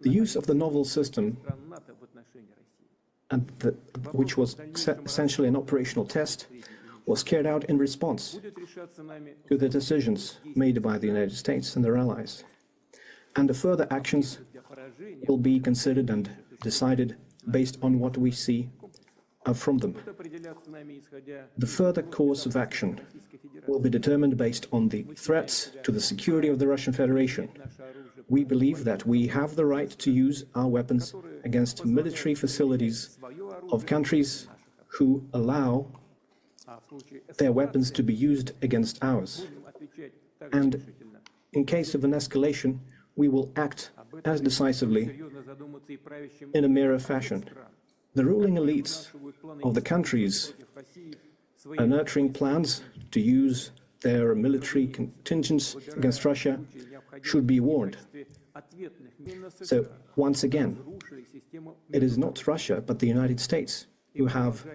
The use of the novel system, which was essentially an operational test, was carried out in response to the decisions made by the United States and their allies. And the further actions will be considered and decided based on what we see from them. The further course of action will be determined based on the threats to the security of the Russian Federation. We believe that we have the right to use our weapons against military facilities of countries who allow their weapons to be used against ours. And in case of an escalation, we will act as decisively in a mirror fashion. The ruling elites of the countries are nurturing plans to use their military contingents against Russia should be warned. So, once again, it is not Russia, but the United States who have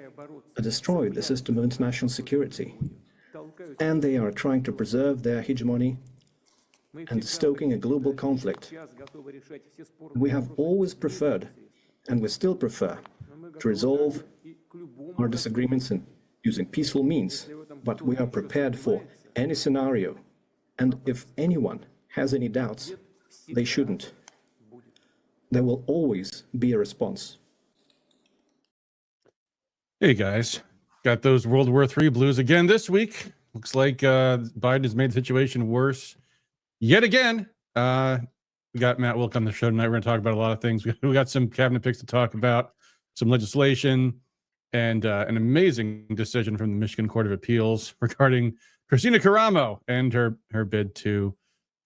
destroyed the system of international security. And they are trying to preserve their hegemony and stoking a global conflict. We have always preferred, and we still prefer, to resolve our disagreements using peaceful means, but we are prepared for any scenario. And if anyone has any doubts, they shouldn't. There will always be a response. Hey guys, got those World War III blues again this week. Looks like Biden has made the situation worse yet again. We got Matt Wilk on the show tonight. We're going to talk about a lot of things. We got some cabinet picks to talk about, some legislation, and an amazing decision from the Michigan Court of Appeals regarding Kristina Karamo and her bid to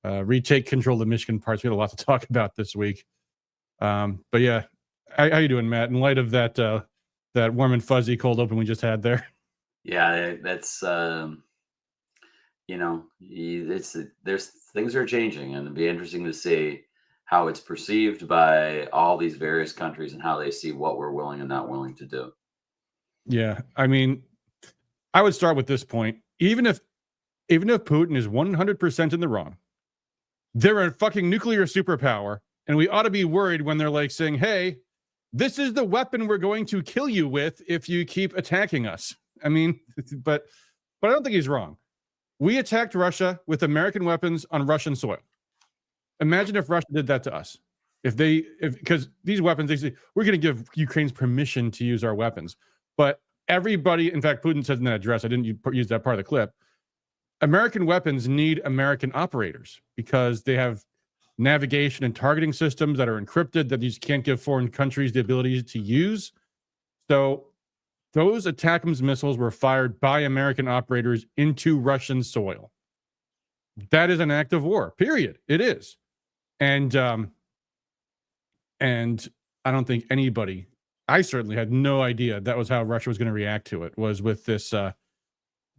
retake control of the Michigan parts. We had a lot to talk about this week. But yeah, how you doing, Matt? In light of that that warm and fuzzy cold open we just had there. Yeah, that's there's things are changing, and it'd be interesting to see how it's perceived by all these various countries and how they see what we're willing and not willing to do. Yeah, I mean, I would start with this point. Even if Putin is 100% in the wrong, they're a fucking nuclear superpower, and we ought to be worried when they're like saying, "Hey, this is the weapon we're going to kill you with if you keep attacking us." I mean, but I don't think he's wrong. We attacked Russia with American weapons on Russian soil. Imagine if Russia did that to us. Because these weapons, they say, we're going to give Ukraine's permission to use our weapons. But everybody, in fact, Putin says in that address, I didn't use that part of the clip, American weapons need American operators because they have navigation and targeting systems that are encrypted that you can't give foreign countries the ability to use. So those ATACMS missiles were fired by American operators into Russian soil. That is an act of war, period. It is. And I don't think anybody, I certainly had no idea that was how Russia was going to react to it, was with this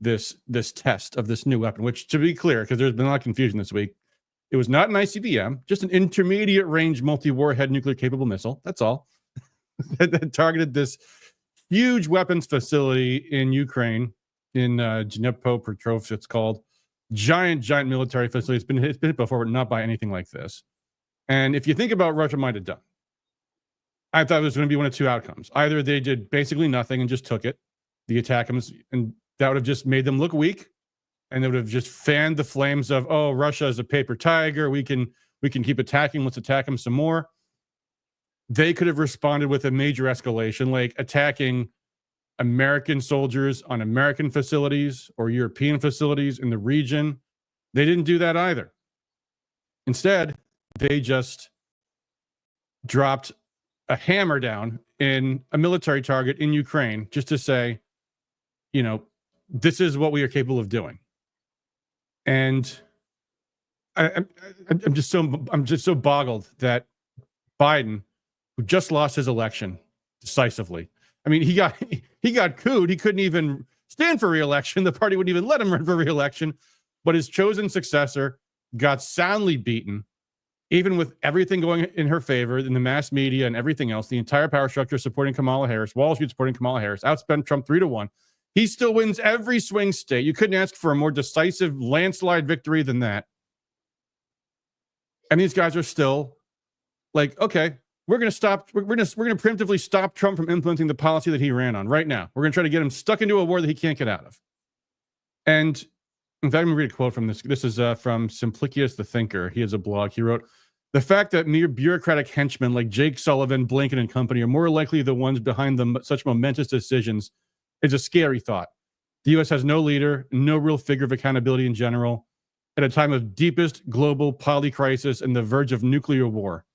this test of this new weapon, which, to be clear, because there's been a lot of confusion this week, it was not an ICBM, just an intermediate range multi-warhead nuclear capable missile. That's all. that targeted this huge weapons facility in Ukraine, in Dnipropetrovsk, it's called. Giant military facility. It's been hit before, but not by anything like this. And if you think about Russia might have done, I thought it was going to be one of two outcomes. Either they did basically nothing and just took it, the ATACMS, and that would have just made them look weak, and they would have just fanned the flames of, oh, Russia is a paper tiger. We can keep attacking. Let's attack them some more. They could have responded with a major escalation, like attacking American soldiers on American facilities or European facilities in the region. They didn't do that either. Instead, they just dropped a hammer down in a military target in Ukraine just to say, this is what we are capable of doing. And I'm just so boggled that Biden, who just lost his election decisively, I mean, he got cooed. He couldn't even stand for re-election. The party wouldn't even let him run for re-election. But his chosen successor got soundly beaten, even with everything going in her favor in the mass media and everything else. The entire power structure supporting Kamala Harris, Wall Street supporting Kamala Harris, outspent Trump 3-1. He still wins every swing state. You couldn't ask for a more decisive landslide victory than that. And these guys are still like, okay, we're going to preemptively stop Trump from implementing the policy that he ran on right now. We're going to try to get him stuck into a war that he can't get out of. And in fact, I'm going to read a quote from this. This is from Simplicius the Thinker. He has a blog. He wrote, "The fact that mere bureaucratic henchmen like Jake Sullivan, Blinken, and company are more likely the ones behind such momentous decisions is a scary thought. The U.S. has no leader, no real figure of accountability in general, at a time of deepest global polycrisis and the verge of nuclear war.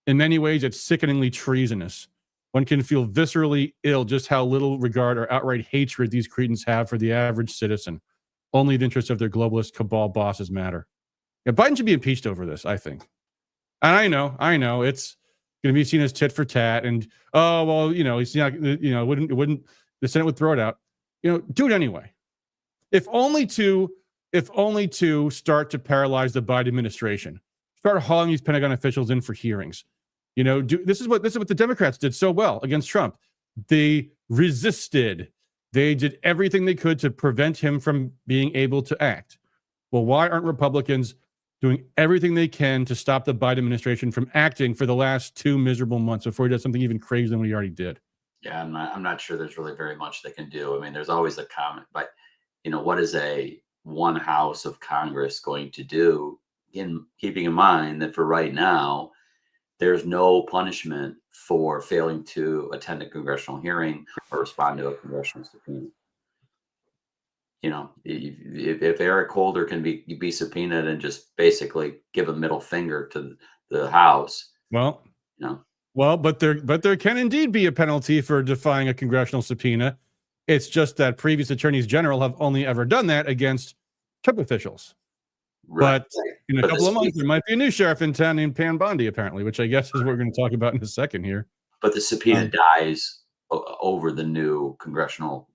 In many ways, it's sickeningly treasonous. One can feel viscerally ill just how little regard or outright hatred these cretins have for the average citizen. Only the interests of their globalist cabal bosses matter." Yeah, Biden should be impeached over this, I think. And I know, it's going to be seen as tit for tat. And he's not, wouldn't the Senate would throw it out. Do it anyway. If only to start to paralyze the Biden administration. Start hauling these Pentagon officials in for hearings. This is what the Democrats did so well against Trump. They resisted. They did everything they could to prevent him from being able to act. Well, why aren't Republicans doing everything they can to stop the Biden administration from acting for the last 2 miserable months before he does something even crazier than what he already did? Yeah, I'm not sure there's really very much they can do. I mean, there's always a comment, but what is one house of Congress going to do, in keeping in mind that for right now, there's no punishment for failing to attend a congressional hearing or respond to a congressional subpoena. If Eric Holder can be subpoenaed and just basically give a middle finger to the House, but there can indeed be a penalty for defying a congressional subpoena. It's just that previous attorneys general have only ever done that against Trump officials. Right. But in a couple of months, there might be a new sheriff in town named Pam Bondy, apparently, which I guess is what we're going to talk about in a second here. But the subpoena dies over the new congressional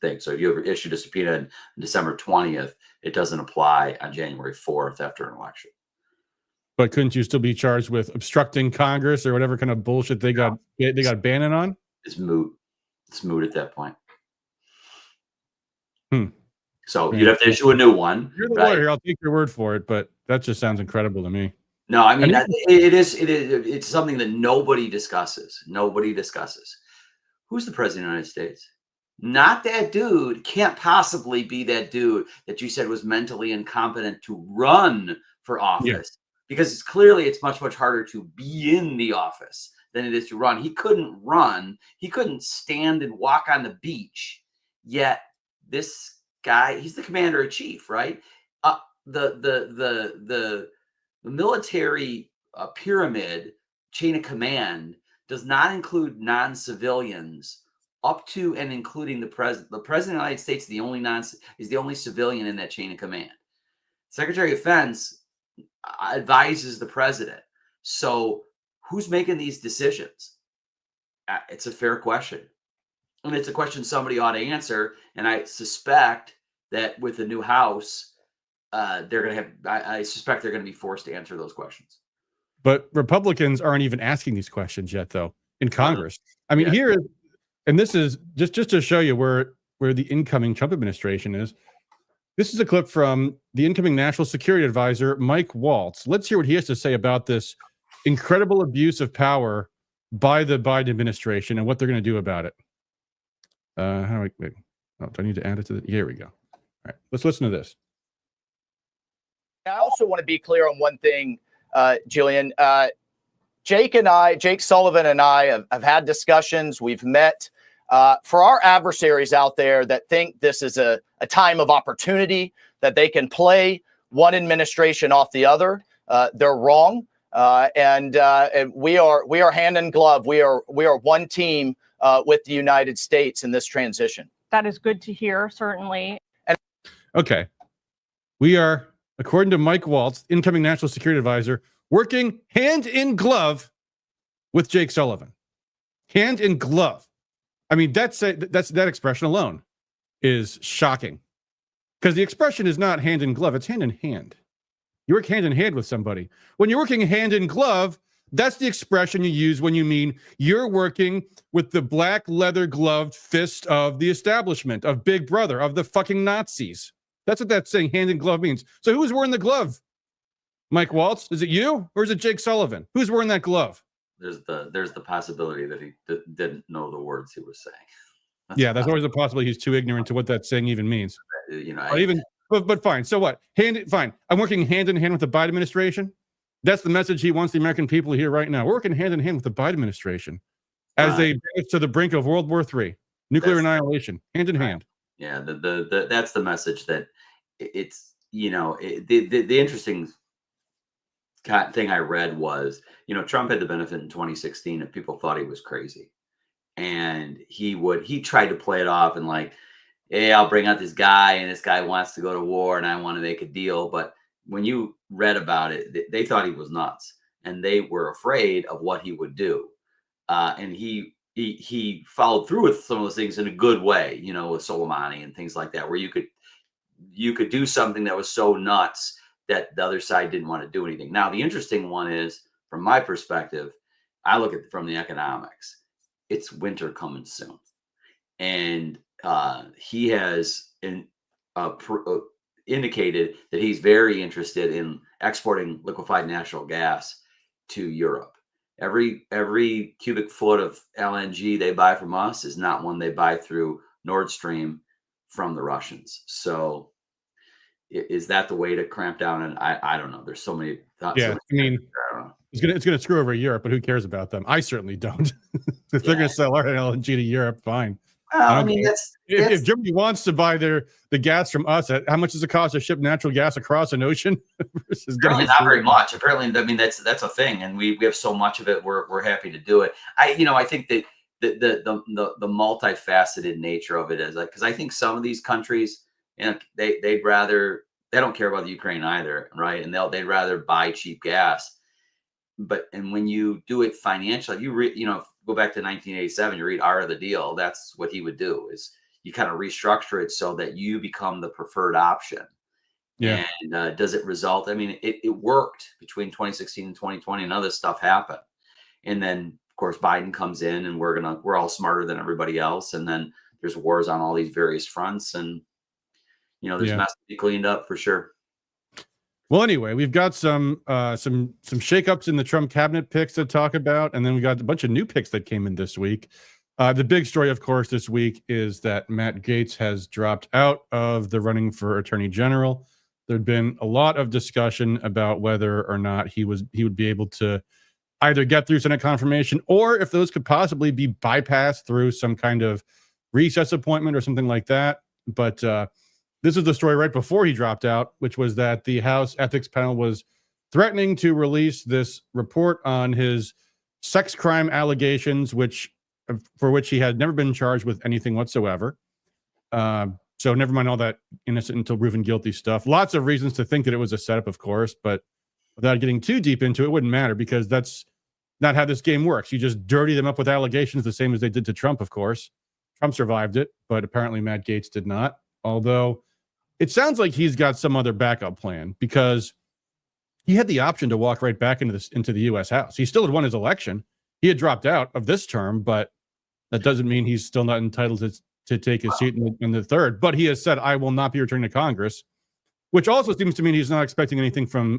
thing. So if you ever issued a subpoena on December 20th, it doesn't apply on January 4th after an election. But couldn't you still be charged with obstructing Congress or whatever kind of bullshit they got Bannon on? It's moot. It's moot at that point. So you'd have to issue a new one. You're the lawyer. I'll take your word for it, but that just sounds incredible to me. No, I mean, it's something that nobody discusses. Nobody discusses. Who's the president of the United States? Not that dude. Can't possibly be that dude that you said was mentally incompetent to run for office. Yeah. Because it's much, much harder to be in the office than it is to run. He couldn't run. He couldn't stand and walk on the beach. Yet this guy, he's the commander in chief, right? The military pyramid chain of command does not include non-civilians up to and including the president. The president of the United States is the only civilian in that chain of command. Secretary of Defense advises the president. So who's making these decisions? It's a fair question. And it's a question somebody ought to answer. And I suspect that with the new House, I suspect they're going to be forced to answer those questions. But Republicans aren't even asking these questions yet, though, in Congress. I mean, here, and this is just to show you where the incoming Trump administration is. This is a clip from the incoming National Security Advisor, Mike Waltz. Let's hear what he has to say about this incredible abuse of power by the Biden administration and what they're going to do about it. Do I need to add it to here we go. All right, let's listen to this. I also want to be clear on one thing, Jillian. Jake Sullivan and I have had discussions. We've met. For our adversaries out there that think this is a time of opportunity, that they can play one administration off the other, they're wrong. And we are hand in glove. We are one team with the United States in this transition. That is good to hear, certainly. Okay. We are, according to Mike Waltz, incoming National Security Advisor, working hand in glove with Jake Sullivan. Hand in glove. I mean, that expression alone is shocking. Because the expression is not hand in glove, it's hand in hand. You work hand in hand with somebody. When you're working hand in glove, that's the expression you use when you mean you're working with the black leather gloved fist of the establishment, of Big Brother, of the fucking Nazis. That's what that saying hand in glove means. So who's wearing the glove? Mike Waltz, is it you or is it Jake Sullivan? Who's wearing that glove? There's the possibility that he didn't know the words he was saying. That's always a possibility. He's too ignorant to what that saying even means. You know, But fine. So what? Fine. I'm working hand in hand with the Biden administration. That's the message he wants the American people to hear right now. We're working hand in hand with the Biden administration as they bring us to the brink of World War III, nuclear annihilation, hand in hand. Yeah, that's the message that it's, you know, the interesting thing I read was, you know, Trump had the benefit in 2016 if people thought he was crazy. And he tried to play it off and like, hey, I'll bring out this guy and this guy wants to go to war and I want to make a deal. But when you read about it, they thought he was nuts and they were afraid of what he would do. And he followed through with some of those things in a good way, you know, with Soleimani and things like that, where you could do something that was so nuts that the other side didn't want to do anything. Now, the interesting one is, from my perspective, I look at it from the economics. It's winter coming soon. And he has indicated that he's very interested in exporting liquefied natural gas to Europe. Every cubic foot of LNG they buy from us is not one they buy through Nord Stream from the Russians. So is that the way to cramp down? And I don't know. There's so many thoughts. Yeah, I mean, it's gonna screw over Europe, but who cares about them? I certainly don't. If they're gonna sell our LNG to Europe, fine. Well, I mean, if Germany wants to buy the gas from us, how much does it cost to ship natural gas across an ocean? Apparently not very much. Apparently, I mean, that's a thing, and we have so much of it. We're happy to do it. I think that the multifaceted nature of it is like, because I think some of these countries, you know, they don't care about the Ukraine either, right? And they'd rather buy cheap gas. And when you do it financially, go back to 1987, you read Art of the Deal. That's what he would do, is you kind of restructure it so that you become the preferred option. Yeah. And does it result? I mean, it worked between 2016 and 2020, and other stuff happened. And then, of course, Biden comes in, and we're all smarter than everybody else. And then there's wars on all these various fronts, and there's mess to be cleaned up for sure. Well, anyway, we've got some shakeups in the Trump cabinet picks to talk about, and then we got a bunch of new picks that came in this week. The big story, of course, this week is that Matt Gaetz has dropped out of the running for Attorney General. There'd been a lot of discussion about whether or not he would be able to either get through Senate confirmation, or if those could possibly be bypassed through some kind of recess appointment or something like that. But this is the story right before he dropped out, which was that the House Ethics Panel was threatening to release this report on his sex crime allegations, for which he had never been charged with anything whatsoever. So never mind all that innocent until proven guilty stuff. Lots of reasons to think that it was a setup, of course, but without getting too deep into it, it wouldn't matter, because that's not how this game works. You just dirty them up with allegations the same as they did to Trump, of course. Trump survived it, but apparently Matt Gaetz did not. Although it sounds like he's got some other backup plan, because he had the option to walk right back into the U.S. House. He still had won his election. He had dropped out of this term, but that doesn't mean he's still not entitled to take his seat in the third. But he has said, I will not be returning to Congress, which also seems to mean he's not expecting anything from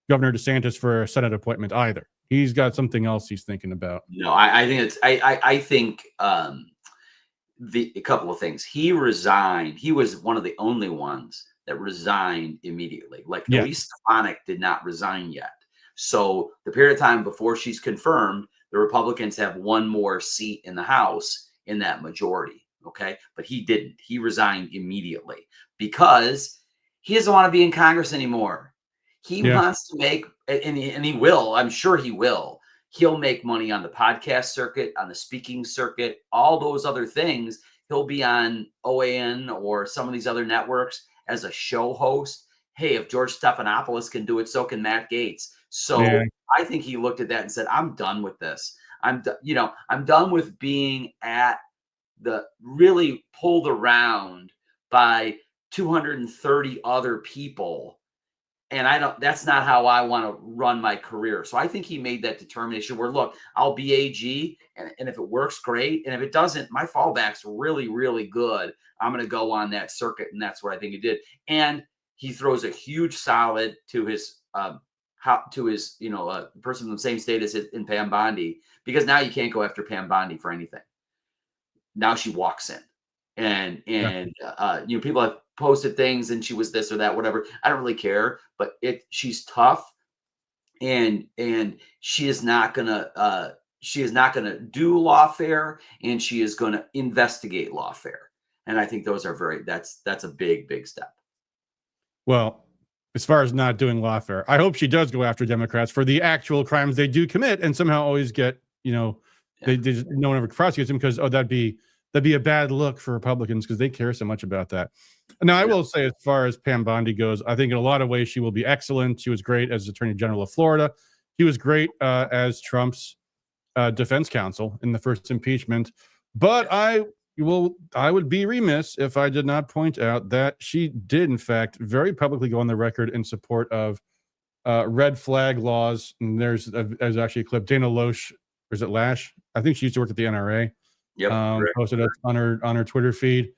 Governor DeSantis for a Senate appointment either. He's got something else he's thinking about. No, I think I think a couple of things. He resigned. He was one of the only ones that resigned immediately. Like Elise Stefanik did not resign yet. So the period of time before she's confirmed, the Republicans have one more seat in the House in that majority. Okay. But he didn't. He resigned immediately because he doesn't want to be in Congress anymore. He wants to make, and he will, I'm sure he will. He'll make money on the podcast circuit, on the speaking circuit, all those other things. He'll be on OAN or some of these other networks as a show host. Hey, if George Stephanopoulos can do it, so can Matt Gaetz. So I think he looked at that and said, I'm done with this. I'm done with being really pulled around by 230 other people. And that's not how I want to run my career. So I think he made that determination where, look, I'll be AG, and if it works, great. And if it doesn't, my fallback's really, really good. I'm going to go on that circuit. And that's what I think he did. And he throws a huge solid to his person from the same state as in Pam Bondy, because now you can't go after Pam Bondy for anything. Now she walks in, and people have posted things, and she was this or that, whatever. I don't really care, but she's tough, and she is not gonna do lawfare, and she is gonna investigate lawfare. And I think those are that's a big step. Well, as far as not doing lawfare, I hope she does go after Democrats for the actual crimes they do commit, and somehow always get, no one ever prosecutes them, because that'd be a bad look for Republicans, because they care so much about that. Now, I will say, as far as Pam Bondy goes, I think in a lot of ways she will be excellent. She was great as Attorney General of Florida. She was great as Trump's defense counsel in the first impeachment. But I would be remiss if I did not point out that she did, in fact, very publicly go on the record in support of red flag laws. And there's actually a clip. Dana Loesch, or is it Lash? I think she used to work at the NRA. Yep, posted it on her Twitter feed,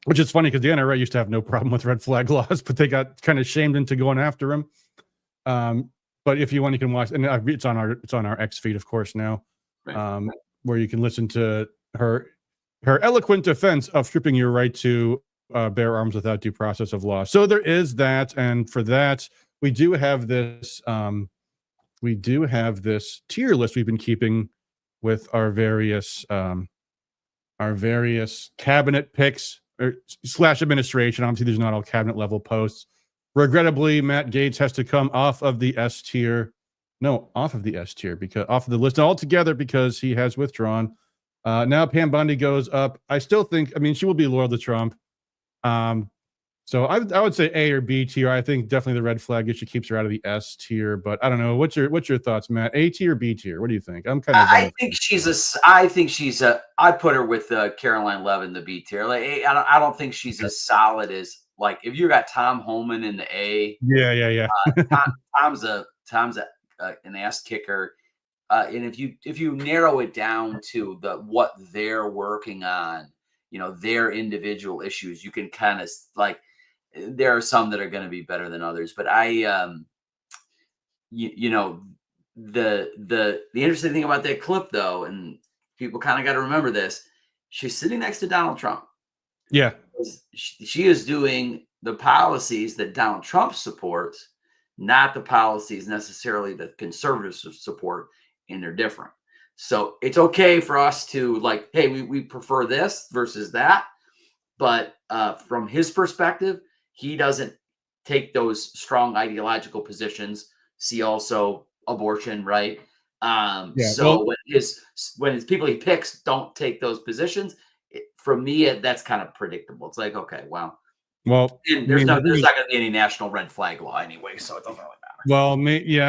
which is funny because the NRA used to have no problem with red flag laws, but they got kind of shamed into going after them. But if you want, you can watch, and it's on our X feed, of course, now, where you can listen to her eloquent defense of stripping your right to bear arms without due process of law. So there is that, and for that, we do have this tier list we've been keeping with our various cabinet picks / administration. Obviously, there's not all cabinet level posts. Regrettably, Matt Gaetz has to come off of the S tier. No, off of the S tier, because off of the list altogether, because he has withdrawn. Now Pam Bondy goes up. I still think, she will be loyal to Trump. So I would say A or B tier. I think definitely the red flag issue keeps her out of the S tier, but I don't know. What's your thoughts, Matt? A tier, B tier? What do you think? I put her with Caroline Levin, the B tier. Like, I don't think she's as solid as, like, if you got Tom Homan in the A. Yeah. Tom's an ass kicker. And if you narrow it down to what they're working on, their individual issues, you can kind of, like, there are some that are going to be better than others. But the interesting thing about that clip, though, and people kind of got to remember this, she's sitting next to Donald Trump. Yeah. She is doing the policies that Donald Trump supports, not the policies necessarily that conservatives support, and they're different. So it's okay for us to, like, hey, we prefer this versus that. But from his perspective, he doesn't take those strong ideological positions. See also abortion, right? When his people he picks don't take those positions, for me, that's kind of predictable. It's like, okay, well, there's not going to be any national red flag law anyway, so it doesn't really matter. Well,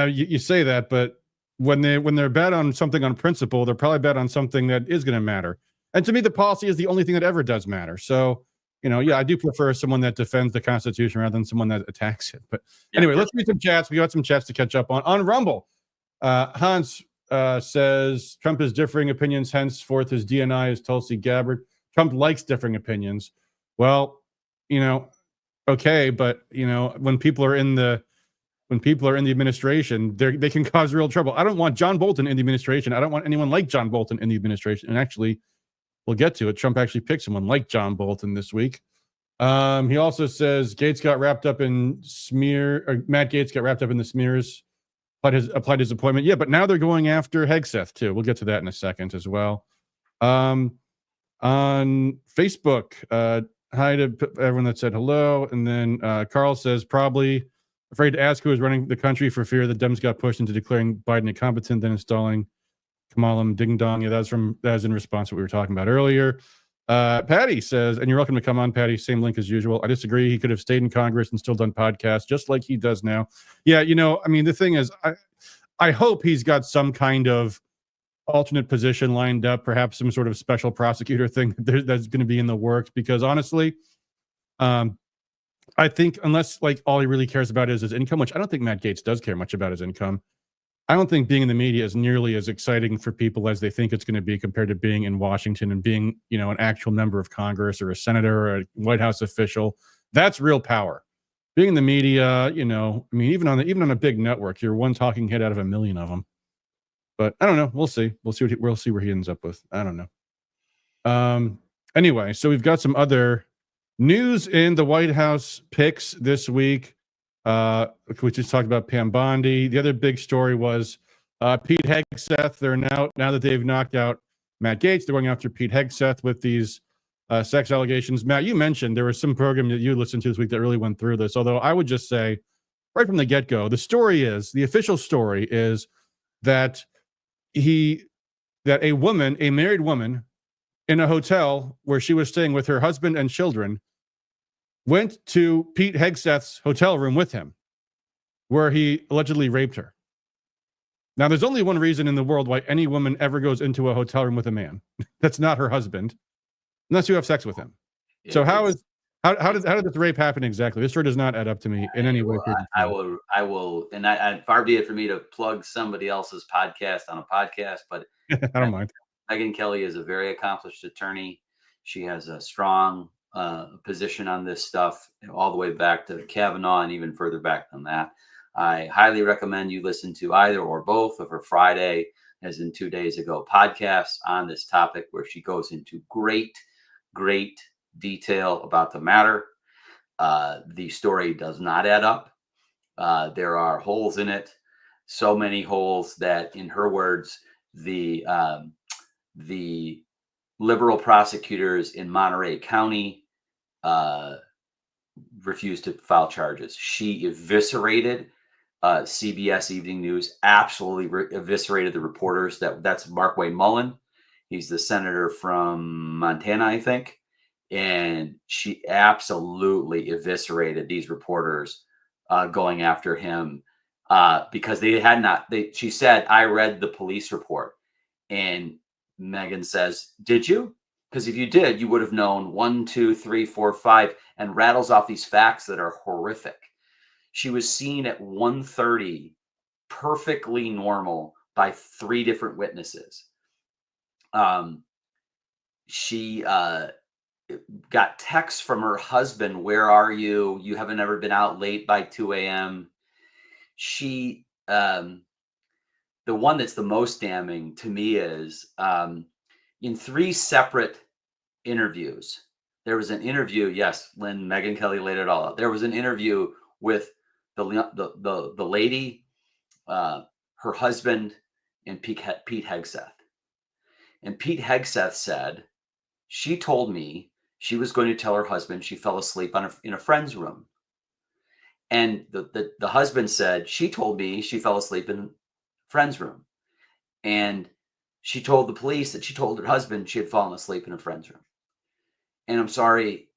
you say that, but when they're bad on something on principle, they're probably bad on something that is going to matter. And to me, the policy is the only thing that ever does matter. So, I do prefer someone that defends the Constitution rather than someone that attacks it. But anyway, let's read some chats. We got some chats to catch up on Rumble. Hans says Trump has differing opinions, henceforth his DNI is Tulsi Gabbard. Trump likes differing opinions. Well, okay, but when people are in the administration, they can cause real trouble. I don't want John Bolton in the administration. I don't want anyone like John Bolton in the administration. And actually, we'll get to it. Trump actually picked someone like John Bolton this week. He also says Matt Gaetz got wrapped up in the smears, applied his appointment. Yeah, but now they're going after Hegseth too. We'll get to that in a second as well. On Facebook, hi to everyone that said hello. And then Carl says, probably afraid to ask who is running the country for fear the Dems got pushed into declaring Biden incompetent, then installing Kamala Ding Dong. Yeah, that was in response to what we were talking about earlier. Patty says, and you're welcome to come on, Patty. Same link as usual. I disagree. He could have stayed in Congress and still done podcasts just like he does now. Yeah, the thing is, I hope he's got some kind of alternate position lined up, perhaps some sort of special prosecutor thing that's going to be in the works, because honestly, I think unless all he really cares about is his income, which I don't think Matt Gaetz does care much about his income. I don't think being in the media is nearly as exciting for people as they think it's going to be compared to being in Washington and being, an actual member of Congress or a senator or a White House official. That's real power. Being in the media, you know, I mean, even on a big network, you're one talking head out of a million of them. But I don't know. We'll see. We'll see where he ends up with. I don't know. Anyway, so we've got some other news in the White House picks this week. We just talked about Pam Bondy. The other big story was Pete Hegseth. They're now that they've knocked out Matt Gaetz, they're going after Pete Hegseth with these sex allegations. Matt, you mentioned there was some program that you listened to this week that really went through this. Although I would just say, right from the get-go, the official story is that a married woman in a hotel where she was staying with her husband and children went to Pete Hegseth's hotel room with him, where he allegedly raped her. Now, there's only one reason in the world why any woman ever goes into a hotel room with a man that's not her husband, unless you have sex with him. Yeah, so how did this rape happen exactly? This story does not add up to me in any way. I will, and far be it for me to plug somebody else's podcast on a podcast, but I don't mind. Megyn Kelly is a very accomplished attorney. She has a strong position on this stuff, all the way back to Kavanaugh and even further back than that. I highly recommend you listen to either or both of her Friday, as in 2 days ago, podcasts on this topic, where she goes into great detail about the matter. The story does not add up. There are holes in it, so many holes that, in her words, the liberal prosecutors in Monterey County refused to file charges. She eviscerated CBS Evening News, absolutely eviscerated the reporters. That's Mark Wayne Mullen. He's the senator from Montana, I think. And she absolutely eviscerated these reporters going after him because they had not. She said, "I read the police report," and Megyn says, "Did you? Because if you did, you would have known 1, 2, 3, 4, 5, and rattles off these facts that are horrific." She was seen at 1:30, perfectly normal, by 3 different witnesses. She got texts from her husband, "Where are you? You haven't ever been out late by 2 a.m. She, the one that's the most damning to me is in 3 separate interviews. There was an interview, yes, Lynn, Megyn Kelly laid it all out. There was an interview with the lady, her husband, and Pete Hegseth. And Pete Hegseth said, "She told me she was going to tell her husband she fell asleep in a friend's room." And the husband said, "She told me she fell asleep in a friend's room." And she told the police that she told her husband she had fallen asleep in a friend's room. And I'm sorry,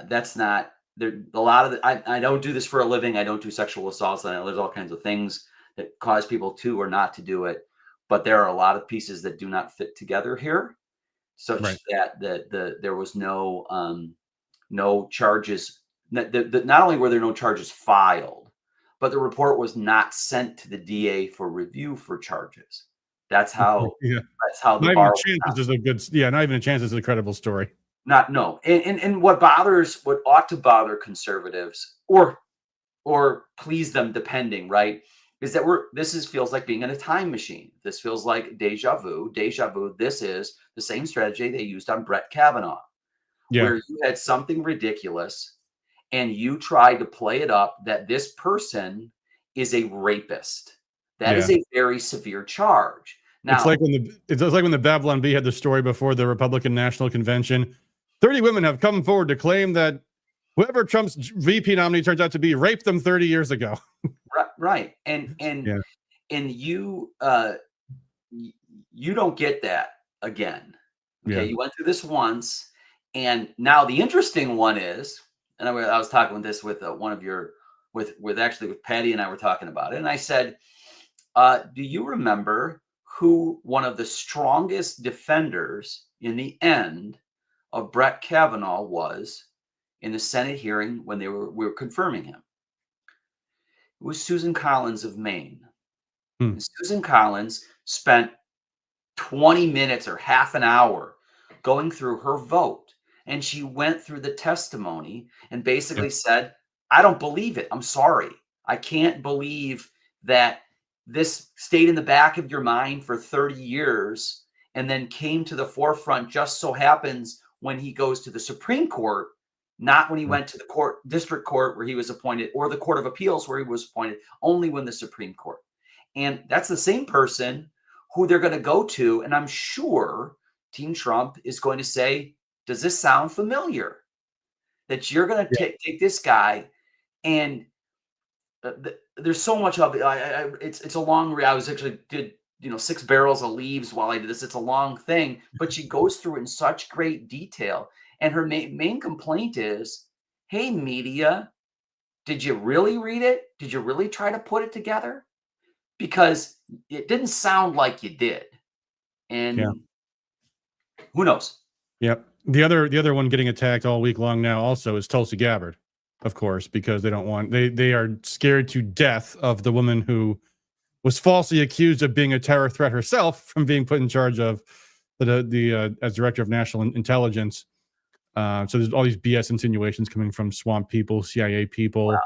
that's not there. A lot of I don't do this for a living. I don't do sexual assaults. I know there's all kinds of things that cause people to or not to do it. But there are a lot of pieces that do not fit together here, such that there was no charges. Not only were there no charges filed, but the report was not sent to the DA for review for charges. That's how. Yeah. That's how the not bar. even a chance this is a good. Yeah, not even a chance this is a credible story. And what ought to bother conservatives or please them, depending, right, is that feels like being in a time machine. This feels like deja vu. This is the same strategy they used on Brett Kavanaugh, where you had something ridiculous and you tried to play it up that this person is a rapist. That is a very severe charge. Now, it's like when the Babylon Bee had the story before the Republican National Convention. 30 women have come forward to claim that whoever Trump's VP nominee turns out to be raped them 30 years ago. Right. And you don't get that again. Okay. You went through this once. And now the interesting one is, and I was talking with this with one of your, with Patty and I were talking about it. And I said, do you remember who one of the strongest defenders in the end of Brett Kavanaugh was in the Senate hearing when we were confirming him? It was Susan Collins of Maine. And Susan Collins spent 20 minutes or half an hour going through her vote. and she went through the testimony and basically said, I don't believe it. I'm sorry. I can't believe that this stayed in the back of your mind for 30 years and then came to the forefront just so happens when he goes to the Supreme Court, not when he went to the district court where he was appointed, or the Court of Appeals where he was appointed, only when the Supreme Court. And that's the same person who they're going to go to. And I'm sure Team Trump is going to say, does this sound familiar? That you're going to take this guy and there's so much of it. It's a long, I was actually did, 6 barrels of leaves while I did this. It's a long thing, but she goes through it in such great detail. And her main complaint is, hey, media, did you really read it? Did you really try to put it together? Because it didn't sound like you did. And who knows? Yep. The other one getting attacked all week long now also is Tulsi Gabbard, of course, because they are scared to death of the woman who was falsely accused of being a terror threat herself from being put in charge of the as director of national intelligence. So there's all these BS insinuations coming from swamp people, CIA people, well,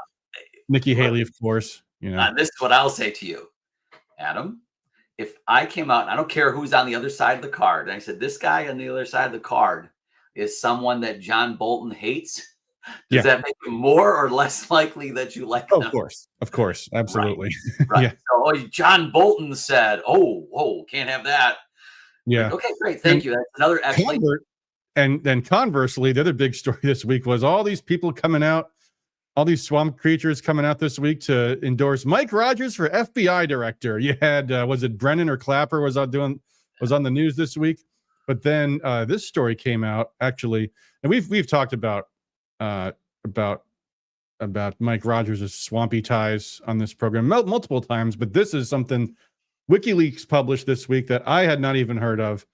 Nikki Haley, of course. This is what I'll say to you, Adam. If I came out, and I don't care who's on the other side of the card, and I said, this guy on the other side of the card is someone that John Bolton hates, does that make it more or less likely that you like them? Of course. Absolutely. Right. Yeah. So, John Bolton said, can't have that. Yeah. Like, okay, great. Thank you. That's another excellent. And then conversely, the other big story this week was all these people coming out, all these swamp creatures coming out this week to endorse Mike Rogers for FBI director. You had, was it Brennan or Clapper was on the news this week? But then this story came out actually, and we've talked about Mike Rogers' swampy ties on this program multiple times, but this is something WikiLeaks published this week that I had not even heard of,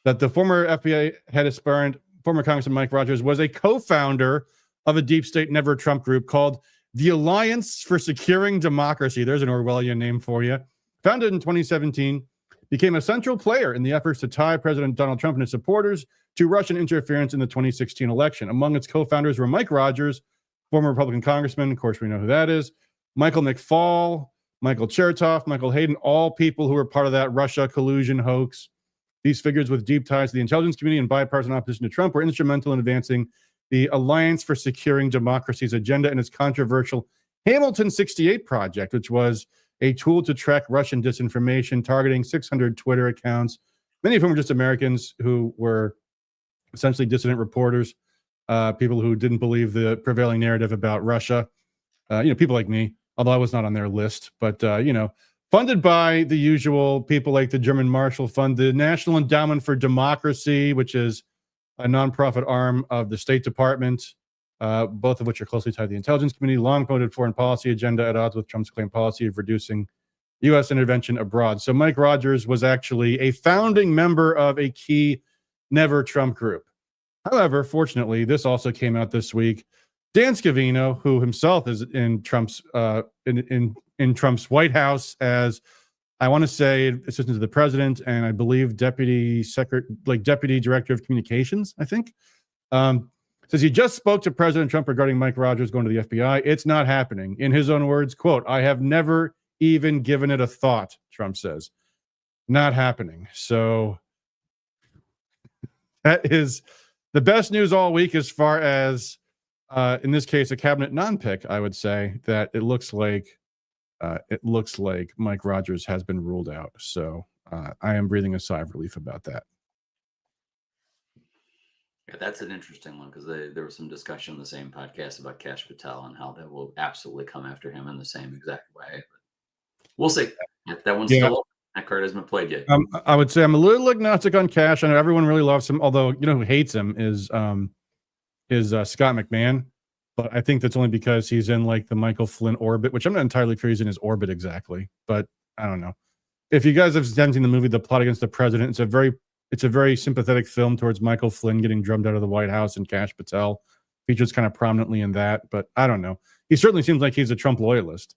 that the former FBI head aspirant, former Congressman Mike Rogers, was a co-founder of a deep state never Trump group called the Alliance for Securing Democracy. There's an Orwellian name for you. Founded in 2017, became a central player in the efforts to tie President Donald Trump and his supporters to Russian interference in the 2016 election. Among its co-founders were Mike Rogers, former Republican congressman, of course we know who that is, Michael McFaul, Michael Chertoff, Michael Hayden, all people who were part of that Russia collusion hoax. These figures with deep ties to the intelligence community and bipartisan opposition to Trump were instrumental in advancing the Alliance for Securing Democracy's agenda and its controversial Hamilton 68 project, which was a tool to track Russian disinformation, targeting 600 Twitter accounts, many of whom were just Americans who were essentially dissident reporters, people who didn't believe the prevailing narrative about Russia, people like me, although I was not on their list, but, funded by the usual people like the German Marshall Fund, the National Endowment for Democracy, which is a nonprofit arm of the State Department, both of which are closely tied to the intelligence community, long promoted foreign policy agenda at odds with Trump's claimed policy of reducing U.S. intervention abroad. So Mike Rogers was actually a founding member of a key never Trump group. However, fortunately, this also came out this week. Dan Scavino, who himself is in Trump's in Trump's White House as, I want to say, assistant to the president, and I believe deputy director of communications, I think, says he just spoke to President Trump regarding Mike Rogers going to the FBI. It's not happening. In his own words, quote, I have never even given it a thought, Trump says. Not happening. So that is the best news all week as far as, in this case, a cabinet non-pick, I would say, that it looks like Mike Rogers has been ruled out. So I am breathing a sigh of relief about that. Yeah, that's an interesting one because there was some discussion on the same podcast about Kash Patel and how that will absolutely come after him in the same exact way. But we'll see. If that one's still open. That card hasn't been played yet. I would say I'm a little agnostic on Kash. I know everyone really loves him, although who hates him is Scott McMahon. But I think that's only because he's in like the Michael Flynn orbit, which I'm not entirely sure he's in his orbit exactly. But I don't know. If you guys have seen the movie The Plot Against the President, it's a very sympathetic film towards Michael Flynn getting drummed out of the White House, and Kash Patel features kind of prominently in that. But I don't know. He certainly seems like he's a Trump loyalist,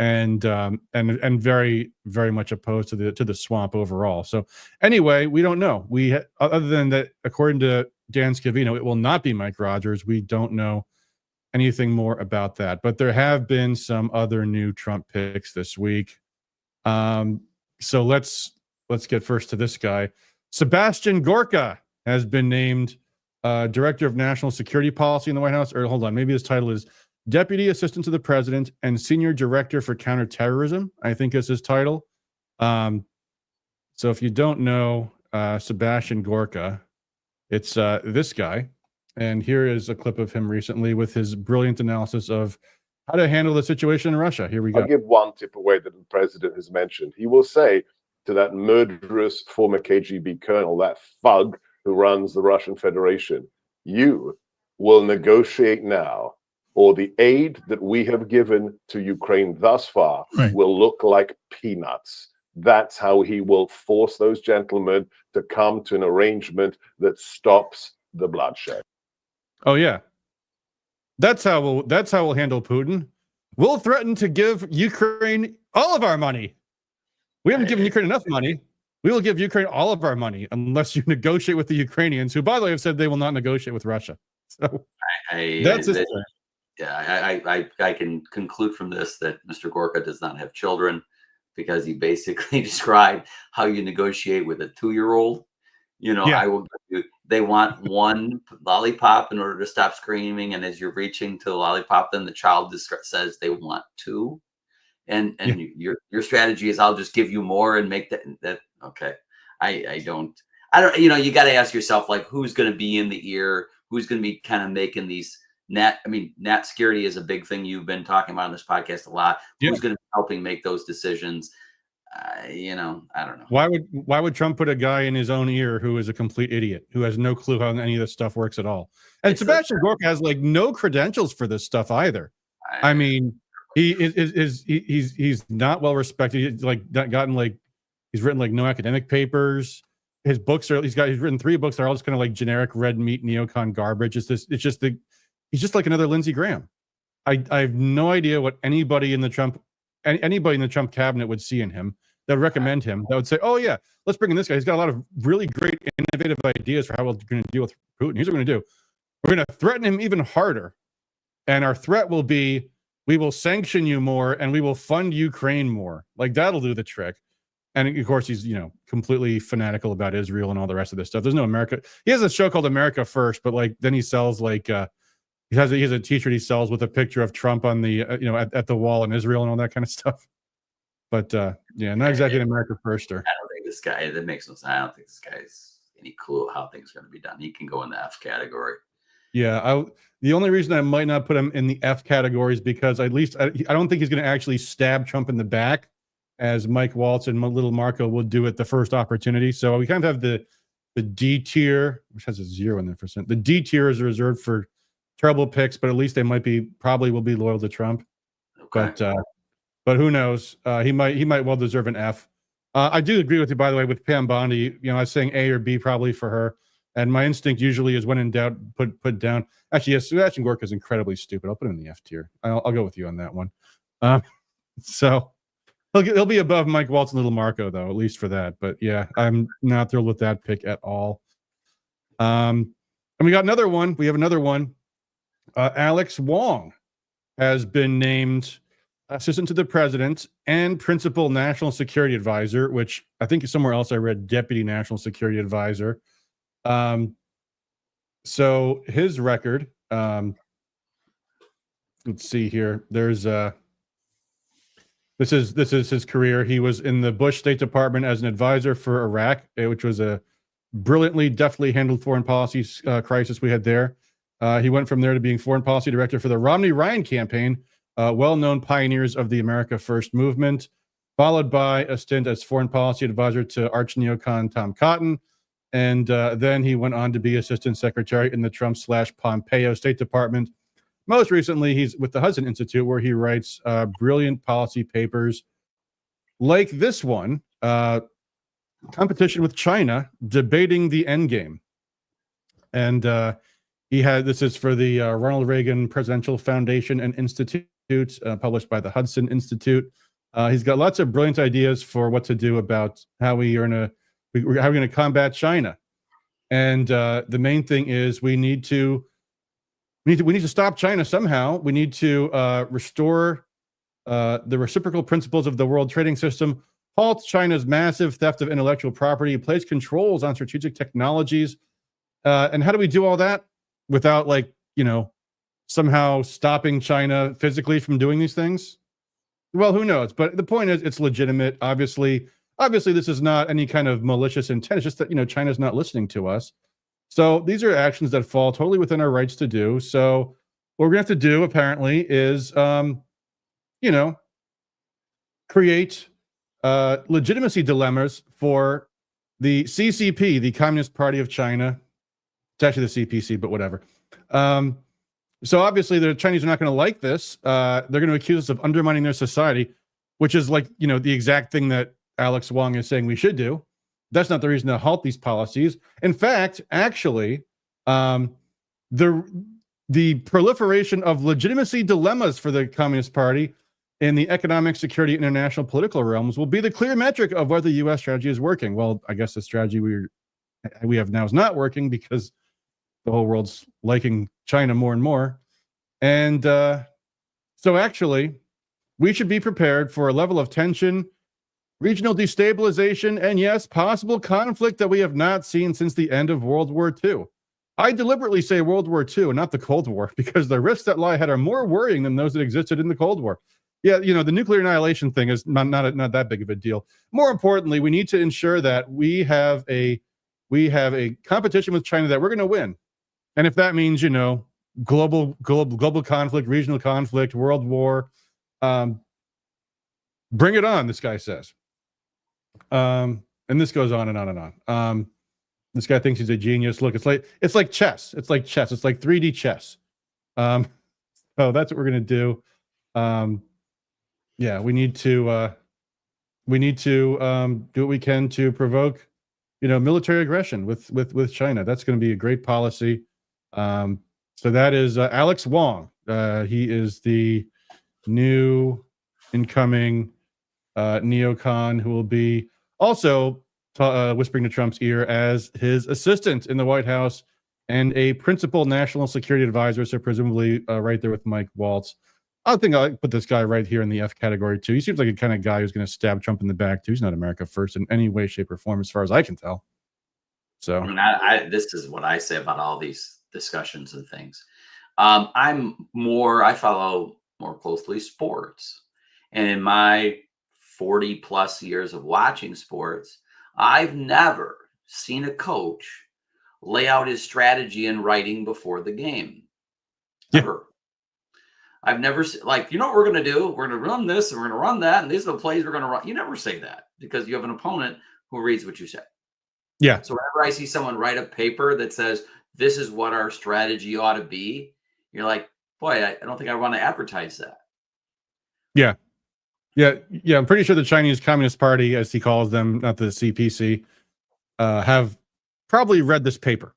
and very, very much opposed to the swamp overall. So anyway, we don't know. Other than that, according to Dan Scavino. It will not be Mike Rogers. We don't know anything more about that. But there have been some other new Trump picks this week. So let's get first to this guy. Sebastian Gorka has been named Director of National Security Policy in the White House. Or hold on, maybe his title is Deputy Assistant to the President and Senior Director for Counterterrorism, I think is his title. So if you don't know Sebastian Gorka, it's this guy. And here is a clip of him recently with his brilliant analysis of how to handle the situation in Russia. Here we go. I'll give one tip away that the president has mentioned. He will say to that murderous former KGB colonel, that thug who runs the Russian Federation, you will negotiate now, or the aid that we have given to Ukraine thus far will look like peanuts. That's how he will force those gentlemen to come to an arrangement that stops the bloodshed. Oh yeah, that's how we'll handle Putin. We'll threaten to give Ukraine all of our money. We haven't given Ukraine enough money. We will give Ukraine all of our money unless you negotiate with the Ukrainians, who, by the way, have said they will not negotiate with Russia. So that's his plan. Yeah, I can conclude from this that Mr. Gorka does not have children, because he basically described how you negotiate with a 2-year-old. You know, Yeah. I will give you, they want one lollipop in order to stop screaming. And as you're reaching to the lollipop, then the child says they want 2. And your strategy is, I'll just give you more and make that. Okay. I don't, you know, you got to ask yourself, like, who's going to be in the ear? Who's going to be kind of making these net security is a big thing you've been talking about on this podcast a lot. Yeah. Who's going to be helping make those decisions? You know, I don't know. Why would Trump put a guy in his own ear who is a complete idiot, who has no clue how any of this stuff works at all? And Sebastian Gorka has like no credentials for this stuff either. I mean, he's not well respected. He's like gotten like, he's written like no academic papers. His books are, he's written 3 books that are all just kind of like generic red meat neocon garbage. He's just like another Lindsey Graham. I have no idea what anybody in the Trump cabinet would see in him that would recommend him, that would say, oh yeah, let's bring in this guy. He's got a lot of really great innovative ideas for how we're going to deal with Putin. Here's what we're going to do. We're going to threaten him even harder. And our threat will be, we will sanction you more and we will fund Ukraine more. Like, that'll do the trick. And of course, he's, you know, completely fanatical about Israel and all the rest of this stuff. There's no America. He has a show called America First, but like, then he sells like, he has a t-shirt he sells with a picture of Trump on the, you know, at the wall in Israel and all that kind of stuff. But yeah, not exactly an America Firster. I don't think this guy, that makes no sense. I don't think this guy's any clue how things are going to be done. He can go in the F category. Yeah, the only reason I might not put him in the F category is because at least I don't think he's going to actually stab Trump in the back, as Mike Waltz and little Marco will do at the first opportunity. So we kind of have the D tier, which has a 0 in there %. The D tier is reserved for terrible picks, but at least they probably will be loyal to Trump. Okay. But who knows? He might well deserve an F. I do agree with you, by the way, with Pam Bondy. You know, I was saying A or B probably for her, and my instinct usually is, when in doubt, put down. Actually, yes, Sebastian Gorka is incredibly stupid. I'll put him in the F tier. I'll go with you on that one. So he'll be above Mike Waltz and little Marco, though, at least for that. But yeah, I'm not thrilled with that pick at all. And we got another one. We have another one. Alex Wong has been named Assistant to the President and Principal National Security Advisor, which I think somewhere else I read Deputy National Security Advisor. So his record, let's see here. There's this is his career. He was in the Bush State Department as an advisor for Iraq, which was a brilliantly, deftly handled foreign policy crisis we had there. He went from there to being foreign policy director for the Romney-Ryan campaign, well-known pioneers of the America First movement, followed by a stint as foreign policy advisor to arch neocon Tom Cotton. And then he went on to be assistant secretary in the Trump/Pompeo State Department. Most recently, he's with the Hudson Institute, where he writes brilliant policy papers like this one, Competition with China, Debating the Endgame. And this is for the Ronald Reagan Presidential Foundation and Institute, published by the Hudson Institute. He's got lots of brilliant ideas for what to do about how we're going to combat China. And the main thing is we need to stop China somehow. We need to restore the reciprocal principles of the world trading system, halt China's massive theft of intellectual property, place controls on strategic technologies. And how do we do all that without, like, somehow stopping China physically from doing these things? Well, who knows? But the point is, it's legitimate. Obviously, this is not any kind of malicious intent. It's just that, China's not listening to us. So these are actions that fall totally within our rights to do. So what we're going to have to do, apparently, is, create legitimacy dilemmas for the CCP, the Communist Party of China. It's actually the CPC, but whatever. So obviously the Chinese are not going to like this. They're going to accuse us of undermining their society, which is like, the exact thing that Alex Wong is saying we should do. That's not the reason to halt these policies. In fact, actually, the proliferation of legitimacy dilemmas for the Communist Party in the economic, security, international political realms will be the clear metric of whether the U.S. strategy is working. Well, I guess the strategy we have now is not working because the whole world's liking China more and more. And so actually, we should be prepared for a level of tension, regional destabilization, and yes, possible conflict that we have not seen since the end of World War II. I deliberately say World War II and not the Cold War because the risks that lie ahead are more worrying than those that existed in the Cold War. Yeah, the nuclear annihilation thing is not that big of a deal. More importantly, we need to ensure that we have a competition with China that we're going to win. And if that means, global conflict, regional conflict, world war, bring it on, this guy says. And this goes on and on and on. This guy thinks he's a genius. Look, it's like chess. It's like 3D chess. So that's what we're going to do. Yeah, we need to do what we can to provoke, military aggression with China. That's going to be a great policy. So that is Alex Wong. He is the new incoming neocon who will be also whispering to Trump's ear as his assistant in the White House and a principal national security advisor. So presumably right there with Mike Waltz. I think I'll put this guy right here in the F category too. He seems like a kind of guy who's going to stab Trump in the back too. He's not America first in any way, shape, or form, as far as I can tell. So this is what I say about all these discussions and things. I follow more closely sports, and in my 40 plus years of watching sports, I've never seen a coach lay out his strategy in writing before the game. Ever. I've never seen, what we're going to do? We're going to run this and we're going to run that, and these are the plays we're going to run. You never say that because you have an opponent who reads what you say. Yeah. So whenever I see someone write a paper that says this is what our strategy ought to be, you're like, boy, I don't think I want to advertise that. Yeah. I'm pretty sure the Chinese Communist Party, as he calls them, not the CPC, have probably read this paper.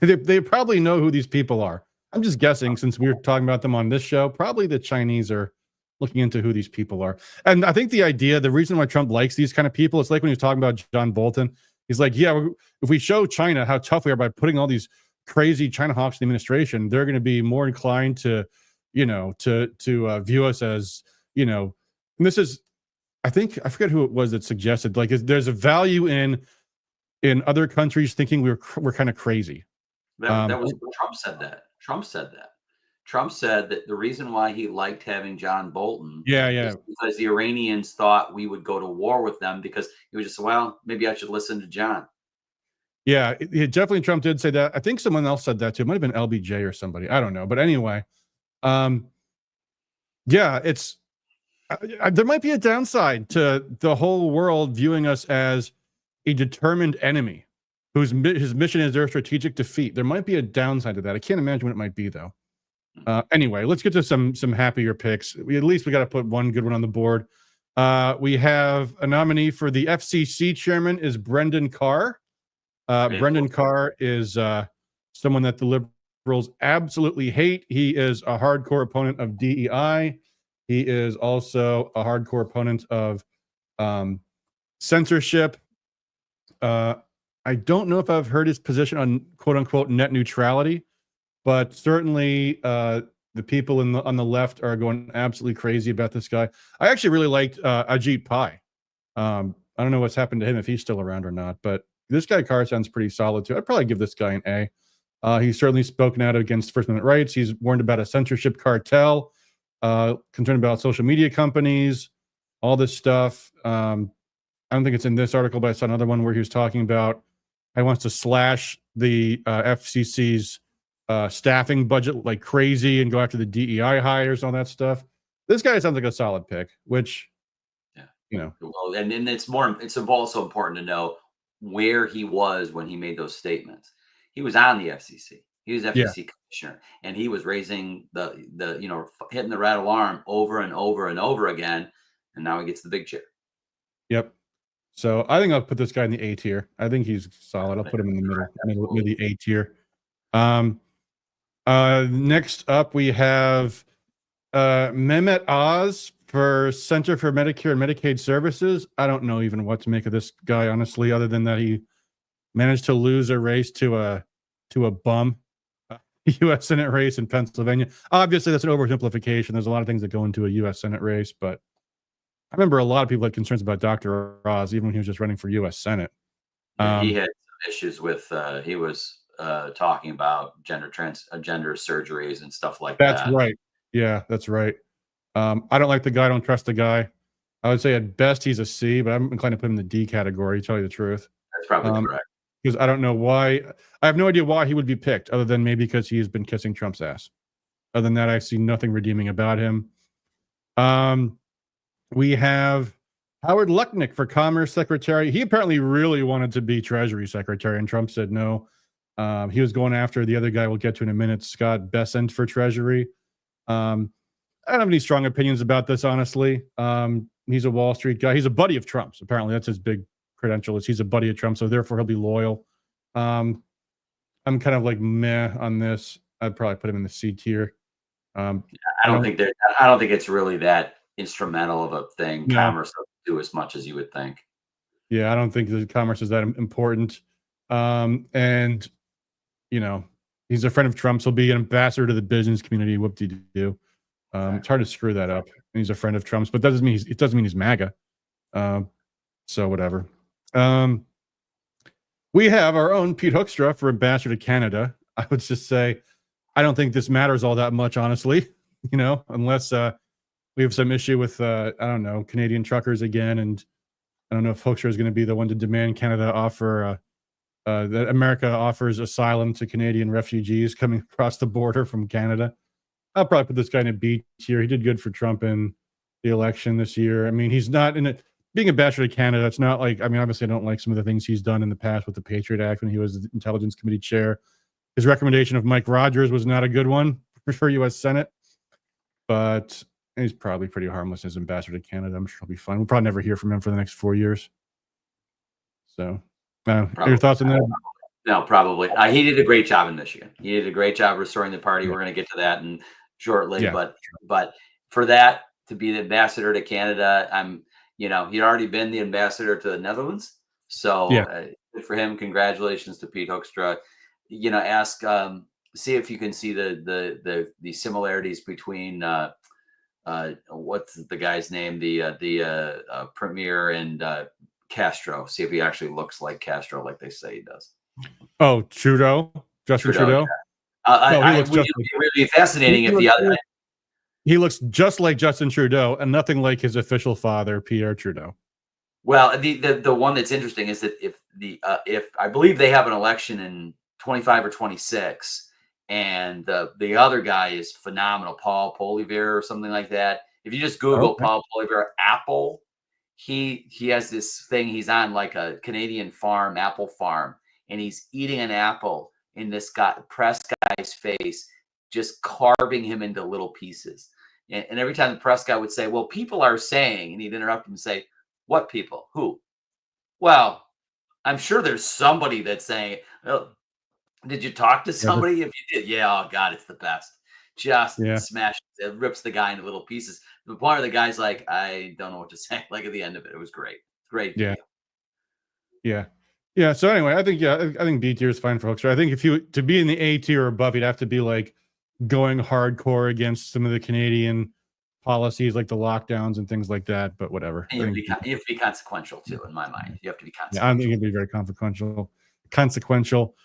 They probably know who these people are. I'm just guessing, since we're talking about them on this show, probably the Chinese are looking into who these people are. And I think the reason why Trump likes these kind of people, it's like when he was talking about John Bolton. He's like, yeah, if we show China how tough we are by putting all these crazy China hawks in the administration, they're going to be more inclined to view us as, and this is, I forget who it was that suggested, there's a value in other countries thinking we're kind of crazy. That was Trump said that. Trump said that the reason why he liked having John Bolton is because the Iranians thought we would go to war with them, because he was just, well, maybe I should listen to John. Yeah, definitely Trump did say that. I think someone else said that too. It might have been LBJ or somebody. I don't know. But anyway, it's there might be a downside to the whole world viewing us as a determined enemy whose mission is their strategic defeat. There might be a downside to that. I can't imagine what it might be, though. Anyway, let's get to some happier picks. At least we got to put one good one on the board. We have a nominee for the FCC chairman is Brendan Carr. Brendan Carr is someone that the liberals absolutely hate. He is a hardcore opponent of DEI. He is also a hardcore opponent of censorship. I don't know if I've heard his position on quote unquote net neutrality, but certainly the people on the left are going absolutely crazy about this guy. I actually really liked Ajit Pai. I don't know what's happened to him, if he's still around or not, but this guy Carr sounds pretty solid too. I'd probably give this guy an A. He's certainly spoken out against First Amendment rights. He's warned about a censorship cartel, concerned about social media companies, all this stuff. I don't think it's in this article, but I saw another one where he was talking about how he wants to slash the FCC's staffing budget like crazy and go after the DEI hires, all that stuff. This guy sounds like a solid pick, which, you know. Well, and it's also important to know where he was when he made those statements. He was on the FCC. He was FCC commissioner, and he was raising the hitting the red alarm over and over and over again, and now he gets the big chair. Yep. So I think I'll put this guy in the A tier. I think he's solid. I'll put him in the middle of the A tier. Next up, we have Mehmet Oz for Center for Medicare and Medicaid Services. I don't know even what to make of this guy, honestly, other than that he managed to lose a race to a bum U.S. Senate race in Pennsylvania. Obviously, that's an oversimplification. There's a lot of things that go into a U.S. Senate race, but I remember a lot of people had concerns about Dr. Oz, even when he was just running for U.S. Senate. He had some issues with, he was talking about gender surgeries and stuff like that. That's right. Yeah, that's right. I don't like the guy. I don't trust the guy. I would say at best he's a C, but I'm inclined to put him in the D category, to tell you the truth. That's probably correct. Because I don't know why. I have no idea why he would be picked, other than maybe because he's been kissing Trump's ass. Other than that, I see nothing redeeming about him. We have Howard Lutnick for Commerce Secretary. He apparently really wanted to be Treasury Secretary, and Trump said no. He was going after the other guy we'll get to in a minute, Scott Bessent for Treasury. I don't have any strong opinions about this, honestly. He's a Wall Street guy. He's a buddy of Trump's. Apparently, that's his big credential, is he's a buddy of Trump, so therefore he'll be loyal. I'm kind of like meh on this. I'd probably put him in the C tier. I don't think it's really that instrumental of a thing. No. Commerce doesn't do as much as you would think. Yeah, I don't think the commerce is that important. And you know, he's a friend of Trump's. He'll be an ambassador to the business community. Whoop-de-doo. It's hard to screw that up. And he's a friend of Trump's, but it doesn't mean he's MAGA. So whatever. We have our own Pete Hoekstra for ambassador to Canada. I would just say, I don't think this matters all that much, honestly. You know, unless we have some issue with I don't know, Canadian truckers again, and I don't know if Hoekstra is going to be the one to demand Canada offer that America offers asylum to Canadian refugees coming across the border from Canada. I'll probably put this guy in a B tier. He did good for Trump in the election this year. I mean, he's not in it. Being ambassador to Canada, it's not like, I mean, obviously I don't like some of the things he's done in the past with the Patriot Act when he was the Intelligence Committee chair. His recommendation of Mike Rogers was not a good one for U.S. Senate, but he's probably pretty harmless as ambassador to Canada. I'm sure he'll be fine. We'll probably never hear from him for the next 4 years. So, your thoughts on that? No, probably. He did a great job in Michigan. He did a great job restoring the party. Yeah. We're going to get to that shortly. Yeah. But for that to be the ambassador to Canada, he'd already been the ambassador to the Netherlands. So good for him. Congratulations to Pete Hoekstra. See if you can see the similarities between what's the guy's name, the premier and Castro. See if he actually looks like Castro, like they say he does. Oh, Trudeau, Justin Trudeau. Yeah. It would be really fascinating if the other. He looks just like Justin Trudeau and nothing like his official father, Pierre Trudeau. Well, the one that's interesting is that if I believe they have an election in 25 or 26, and the other guy is phenomenal, Paul Poilievre or something like that. If you just Google Paul Poilievre Apple, he has this thing. He's on like a Canadian farm, apple farm, and he's eating an apple in this press guy's face, just carving him into little pieces. And every time the press guy would say, well, people are saying, and he'd interrupt him and say, what people? Who? Well, I'm sure there's somebody that's saying, oh, did you talk to somebody? If you did, yeah, oh God, it's the best. Just smashes it, rips the guy into little pieces. The point of the guy's like, I don't know what to say. Like at the end of it, it was great. Great video. Yeah. Yeah. So anyway, I think B tier is fine for Hoekstra. I think if you to be in the A tier or above, you'd have to be like going hardcore against some of the Canadian policies like the lockdowns and things like that. But whatever. And you have to be consequential too, in my mind. You have to be consequential. Yeah, I think it'd be very consequential.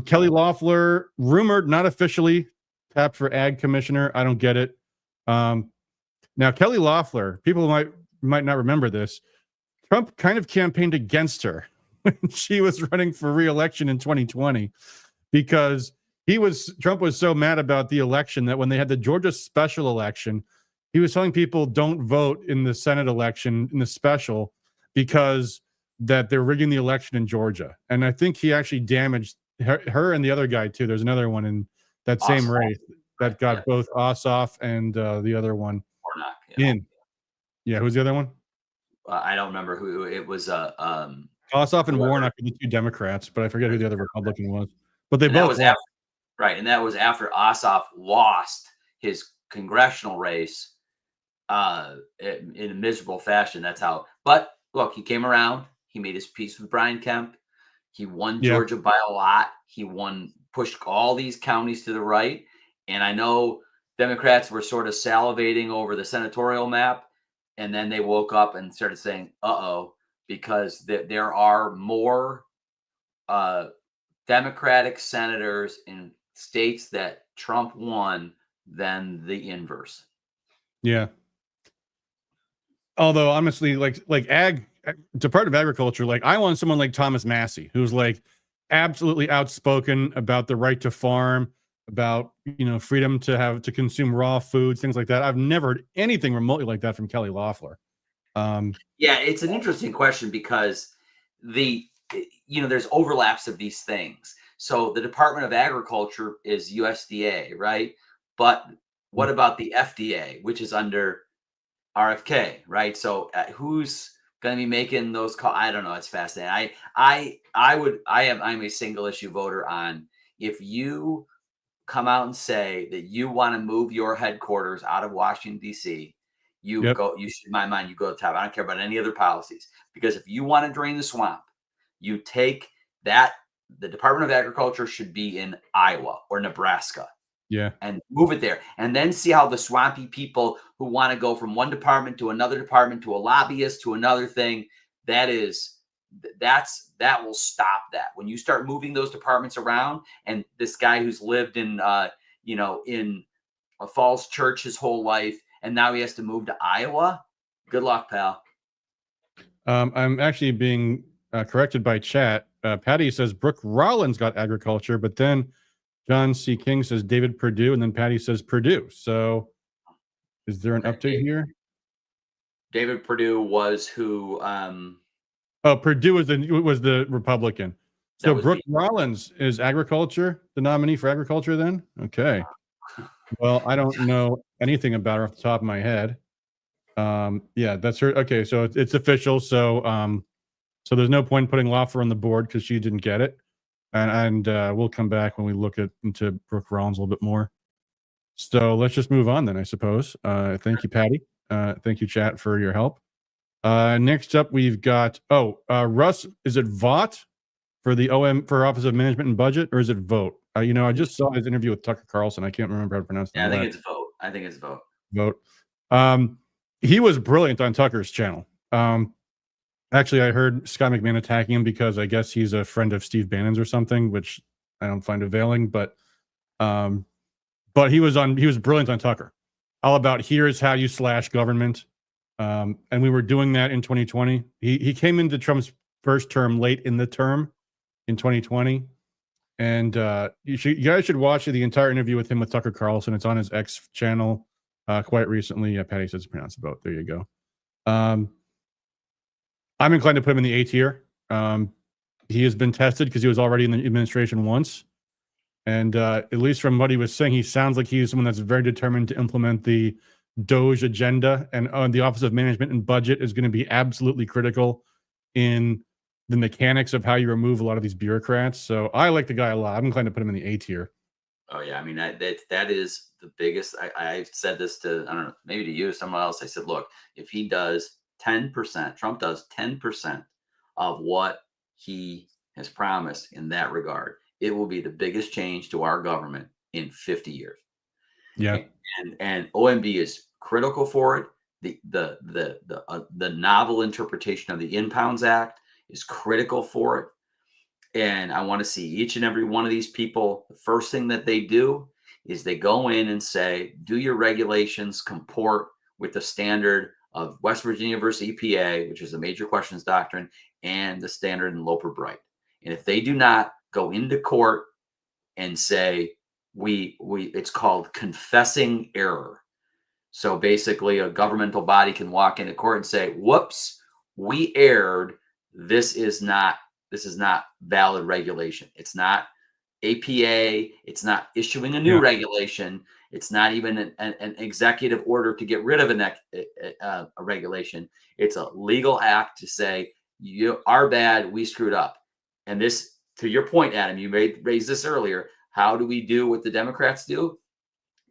Kelly Loeffler rumored, not officially, tapped for ag commissioner. I don't get it. Now Kelly Loeffler, people might not remember this. Trump kind of campaigned against her when she was running for re-election in 2020 because Trump was so mad about the election that when they had the Georgia special election, he was telling people don't vote in the Senate election in the special because that they're rigging the election in Georgia. And I think he actually damaged her and the other guy too. There's another one in that same race that got both Ossoff and the other one Warnock, in. Yeah, who's the other one? I don't remember who it was. Ossoff and Warnock are the two Democrats, but I forget who the other Republican was. But they and both that was after Ossoff lost his congressional race in a miserable fashion. That's how. But look, he came around. He made his peace with Brian Kemp. He won Georgia by a lot. He pushed all these counties to the right. And I know Democrats were sort of salivating over the senatorial map. And then they woke up and started saying, uh-oh, because there are more Democratic senators in states that Trump won than the inverse. Yeah. Although honestly, like Department of Agriculture, like I want someone like Thomas Massey, who's like absolutely outspoken about the right to farm, about freedom to consume raw foods, things like that. I've never heard anything remotely like that from Kelly Loeffler. Yeah, it's an interesting question because there's overlaps of these things. So the Department of Agriculture is USDA, right? But what about the FDA, which is under RFK, right? So who's going to be making those calls? I don't know. It's fascinating. I'm a single issue voter on if you come out and say that you want to move your headquarters out of Washington, D.C., you go to the top. I don't care about any other policies, because if you want to drain the swamp, you take that. The Department of Agriculture should be in Iowa or Nebraska. Yeah. And move it there. And then see how the swampy people who want to go from one department to another department, to a lobbyist, to another thing, that will stop that. When you start moving those departments around, and this guy who's lived in in a Falls Church his whole life, and now he has to move to Iowa, good luck, pal. I'm actually being corrected by chat. Patty says Brooke Rollins got agriculture, but then John C. King says David Perdue, and then Patty says Purdue. So is there an update here? David Perdue was who? Perdue was the Republican. So Brooke Rollins is agriculture, the nominee for agriculture then? Okay. Well, I don't know anything about her off the top of my head. Yeah, that's her. Okay, so it's official. So so there's no point putting Loeffler on the board because she didn't get it. And we'll come back when we look into Brooke Rollins a little bit more. So let's just move on then, I suppose. Thank you, Patty. Thank you, chat, for your help. Next up, we've got Russ. Is it Vought for the for Office of Management and Budget, or is it Vote? I just saw his interview with Tucker Carlson. I can't remember how to pronounce it. Yeah, I think it's Vote. I think it's Vote. Vote. He was brilliant on Tucker's channel. Actually, I heard Scott McMahon attacking him because I guess he's a friend of Steve Bannon's or something, which I don't find availing. But he was brilliant on Tucker, all about here's how you slash government. And we were doing that in 2020. He came into Trump's first term late in the term in 2020, and you guys should watch the entire interview with him with Tucker Carlson. It's on his X channel quite recently. Patty says it's pronounced Vote. There you go. I'm inclined to put him in the A tier. He has been tested because he was already in the administration once. And at least from what he was saying, he sounds like he's someone that's very determined to implement the Doge agenda. And the Office of Management and Budget is going to be absolutely critical in the mechanics of how you remove a lot of these bureaucrats. So I like the guy a lot. I'm inclined to put him in the A tier. Oh, yeah. I mean, that is the biggest. I said this to, I don't know, maybe to you, someone else. I said, look, if he does 10%, Trump does 10% of what he has promised in that regard. It will be the biggest change to our government in 50 years. Yeah. And OMB is critical for it. The novel interpretation of the Impounds Act is critical for it. And I want to see each and every one of these people. The first thing that they do is they go in and say, do your regulations comport with the standard of West Virginia versus EPA, which is the major questions doctrine, and the standard in Loper-Bright. And if they do not go into court and say, it's called confessing error. So basically a governmental body can walk into court and say, whoops, we erred. This is not valid regulation. It's not APA. It's not issuing a new regulation. It's not even an executive order to get rid of a regulation. It's a legal act to say, you are bad, we screwed up. And this, to your point, Adam, you raised this earlier. How do we do what the Democrats do?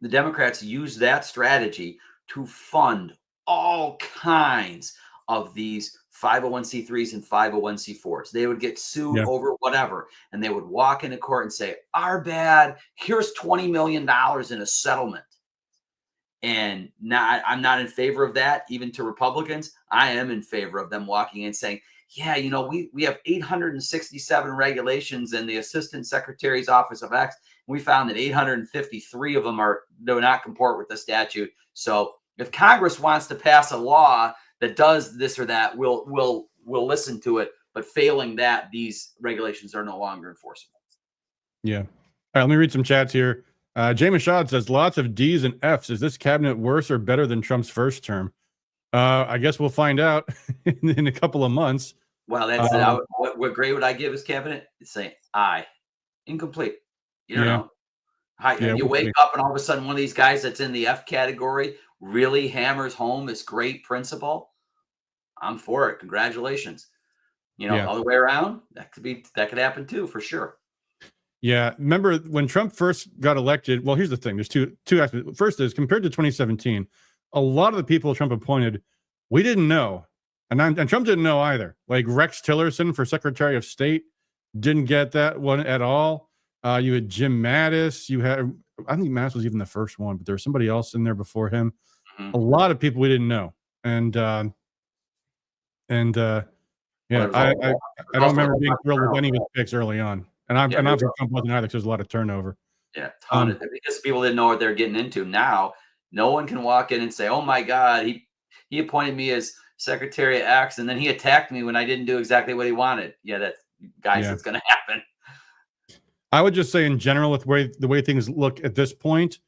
The Democrats use that strategy to fund all kinds of these 501c3s and 501c4s. They would get sued over whatever, and they would walk into court and say, our bad, here's $20 million in a settlement. And now I'm not in favor of that, even to Republicans. I am in favor of them walking in and saying, yeah, you know, we have 867 regulations in the Assistant Secretary's Office of X. We found that 853 of them do not comport with the statute. So if Congress wants to pass a law that does this or that, we'll listen to it. But failing that, these regulations are no longer enforceable. Yeah. All right, let me read some chats here. Jay Mashad says, lots of D's and F's. Is this cabinet worse or better than Trump's first term? I guess we'll find out in a couple of months. Well, that's what grade would I give his cabinet? It's saying I. Incomplete. You don't know. You wake up and all of a sudden one of these guys that's in the F category really hammers home this great principle. I'm for it. Congratulations. Other way around, that could happen too, for sure. Yeah. Remember when Trump first got elected? Well, here's the thing. There's two aspects. First is, compared to 2017, a lot of the people Trump appointed, we didn't know. And Trump didn't know either. Like Rex Tillerson for Secretary of State didn't get that one at all. You had Jim Mattis. I think Mattis was even the first one, but there was somebody else in there before him. Mm-hmm. A lot of people we didn't know. I don't remember being thrilled with any of his picks early on. And I'm sure Trump wasn't either, because there's a lot of turnover. Yeah, because people didn't know what they're getting into. Now, no one can walk in and say, oh my God, he appointed me as Secretary of X, and then he attacked me when I didn't do exactly what he wanted. Yeah, that's going to happen. I would just say in general, with the way things look at this point,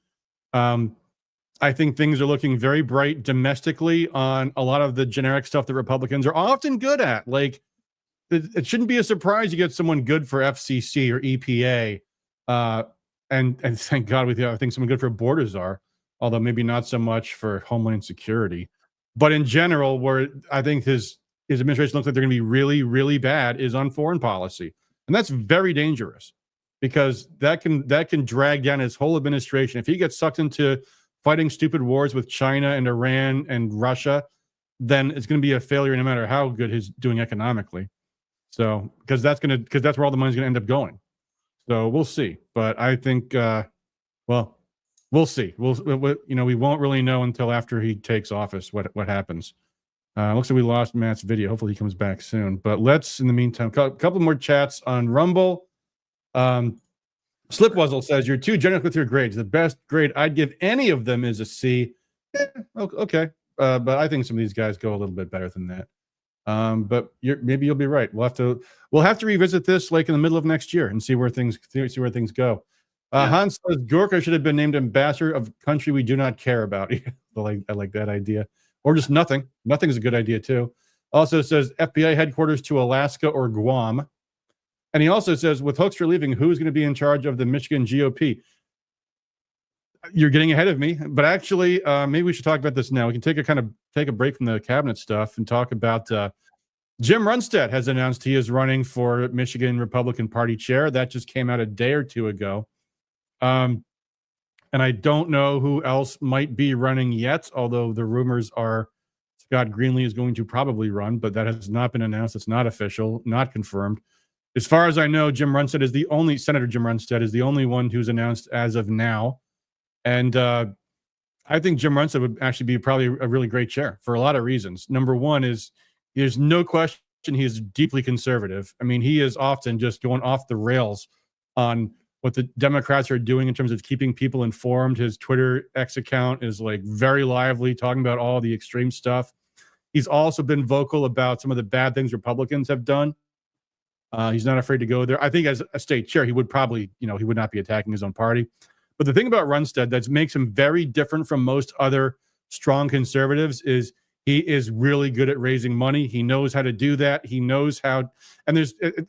I think things are looking very bright domestically on a lot of the generic stuff that Republicans are often good at. Like, it shouldn't be a surprise you get someone good for FCC or EPA. And thank God I think someone good for borders are, although maybe not so much for Homeland Security. But in general, where I think his administration looks like they're going to be really, really bad is on foreign policy. And that's very dangerous, because that can drag down his whole administration. If he gets sucked into fighting stupid wars with China and Iran and Russia, then it's going to be a failure no matter how good he's doing economically. So, because that's where all the money's going to end up going. So we'll see. But I think, we'll see. We won't really know until after he takes office what happens. Looks like we lost Matt's video. Hopefully he comes back soon. But let's, in the meantime, a couple more chats on Rumble. Slipwuzzle says, you're too generous with your grades. The best grade I'd give any of them is a C. Okay. But I think some of these guys go a little bit better than that. But maybe you'll be right. We'll have to revisit this like in the middle of next year and see where things go. Hans says Gorka should have been named ambassador of a country we do not care about. I like that idea. Or just nothing. Nothing is a good idea too. Also says FBI headquarters to Alaska or Guam. And he also says, with Hoekstra leaving, who's going to be in charge of the Michigan GOP? You're getting ahead of me, but actually, maybe we should talk about this now. We can take a break from the cabinet stuff and talk about Jim Runstead has announced he is running for Michigan Republican Party chair. That just came out a day or two ago. And I don't know who else might be running yet, although the rumors are Scott Greenlee is going to probably run, but that has not been announced. It's not official, not confirmed. As far as I know, Senator Jim Runstead is the only one who's announced as of now. And I think Jim Runstead would actually be probably a really great chair for a lot of reasons. Number one is there's no question he is deeply conservative. I mean, he is often just going off the rails on what the Democrats are doing in terms of keeping people informed. His Twitter X account is like very lively, talking about all the extreme stuff. He's also been vocal about some of the bad things Republicans have done. He's not afraid to go there. I think as a state chair, he would probably, he would not be attacking his own party. But the thing about Runstead that makes him very different from most other strong conservatives is he is really good at raising money. He knows how to do that. He knows how, and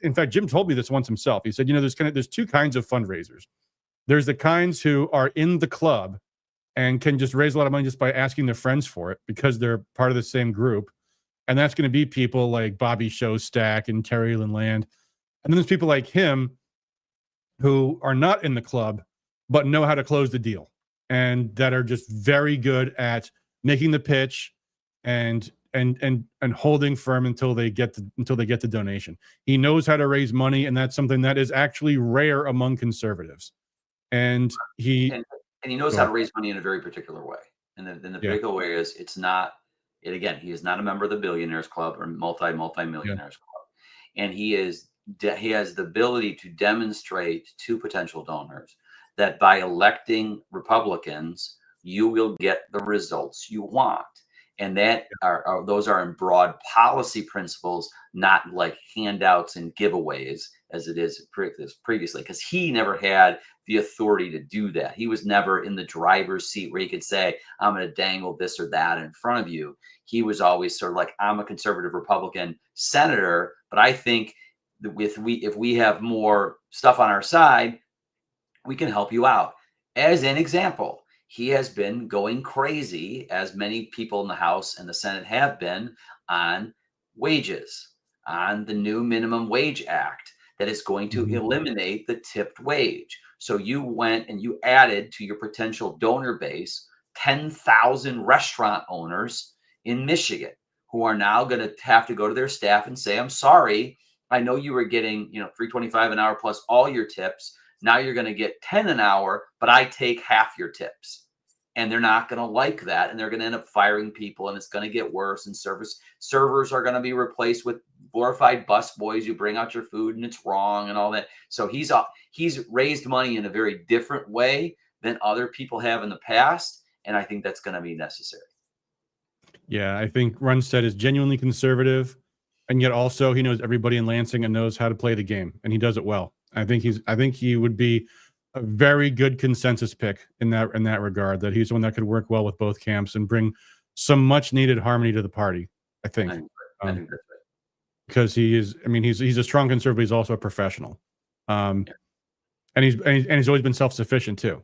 in fact, Jim told me this once himself. He said, there's two kinds of fundraisers. There's the kinds who are in the club and can just raise a lot of money just by asking their friends for it because they're part of the same group. And that's going to be people like Bobby Showstack and Terry Lynn Land. And then there's people like him who are not in the club, but know how to close the deal and that are just very good at making the pitch and holding firm until they get the donation. He knows how to raise money, and that's something that is actually rare among conservatives. And he knows how to raise money in a very particular way. And the particular way is he is not a member of the Billionaires Club or multi-millionaires club. And he has the ability to demonstrate to potential donors that by electing Republicans, you will get the results you want. And that those are in broad policy principles, not like handouts and giveaways as it is previously, because he never had the authority to do that. He was never in the driver's seat where he could say, I'm going to dangle this or that in front of you. He was always sort of like, I'm a conservative Republican senator, but I think that if we have more stuff on our side, we can help you out. As an example, he has been going crazy, as many people in the House and the Senate have been, on wages, on the new Minimum Wage Act that is going to eliminate the tipped wage. So you went and you added to your potential donor base 10,000 restaurant owners in Michigan who are now going to have to go to their staff and say, I'm sorry, I know you were getting $3.25 an hour plus all your tips. Now you're going to get 10 an hour, but I take half your tips. And they're not going to like that. And they're going to end up firing people, and it's going to get worse. And servers are going to be replaced with glorified bus boys. You bring out your food and it's wrong and all that. So he's raised money in a very different way than other people have in the past. And I think that's going to be necessary. Yeah, I think Runstead is genuinely conservative. And yet also he knows everybody in Lansing and knows how to play the game. And he does it well. I think he would be a very good consensus pick in that regard, that he's one that could work well with both camps and bring some much needed harmony to the party. I think I think that's right. Because he's a strong conservative. He's also a professional. And he's always been self-sufficient too.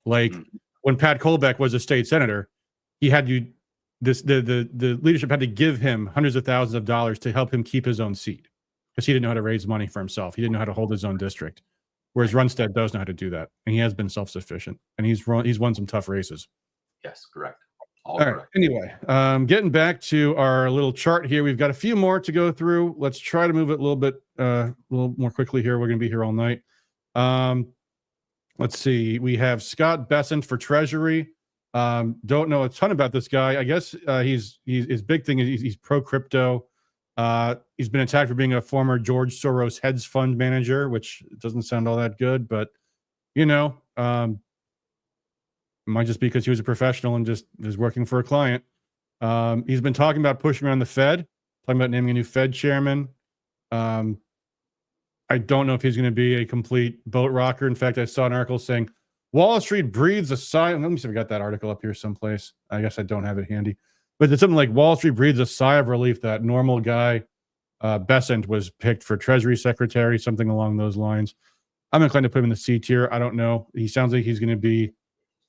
Like when Pat Colbeck was a state senator, he had the leadership had to give him hundreds of thousands of dollars to help him keep his own seat, because he didn't know how to raise money for himself. He didn't know how to hold his own district. Whereas Runstead does know how to do that, and he has been self-sufficient, and he's won some tough races. Yes, correct. All right. Anyway, getting back to our little chart here, we've got a few more to go through. Let's try to move it a little more quickly here. We're going to be here all night. Let's see. We have Scott Bessent for Treasury. Don't know a ton about this guy. I guess his big thing is he's pro crypto. He's been attacked for being a former George Soros hedge fund manager, which doesn't sound all that good, but it might just be because he was a professional and just is working for a client. He's been talking about pushing around the Fed, talking about naming a new Fed chairman. I don't know if he's going to be a complete boat rocker. In fact, I saw an article saying Wall Street breathes a sigh. Let me see if I got that article up here someplace. I guess I don't have it handy. But it's something like Wall Street breathes a sigh of relief that normal guy Bessent was picked for Treasury Secretary, something along those lines. I'm inclined to put him in the C tier. I don't know. He sounds like he's going to be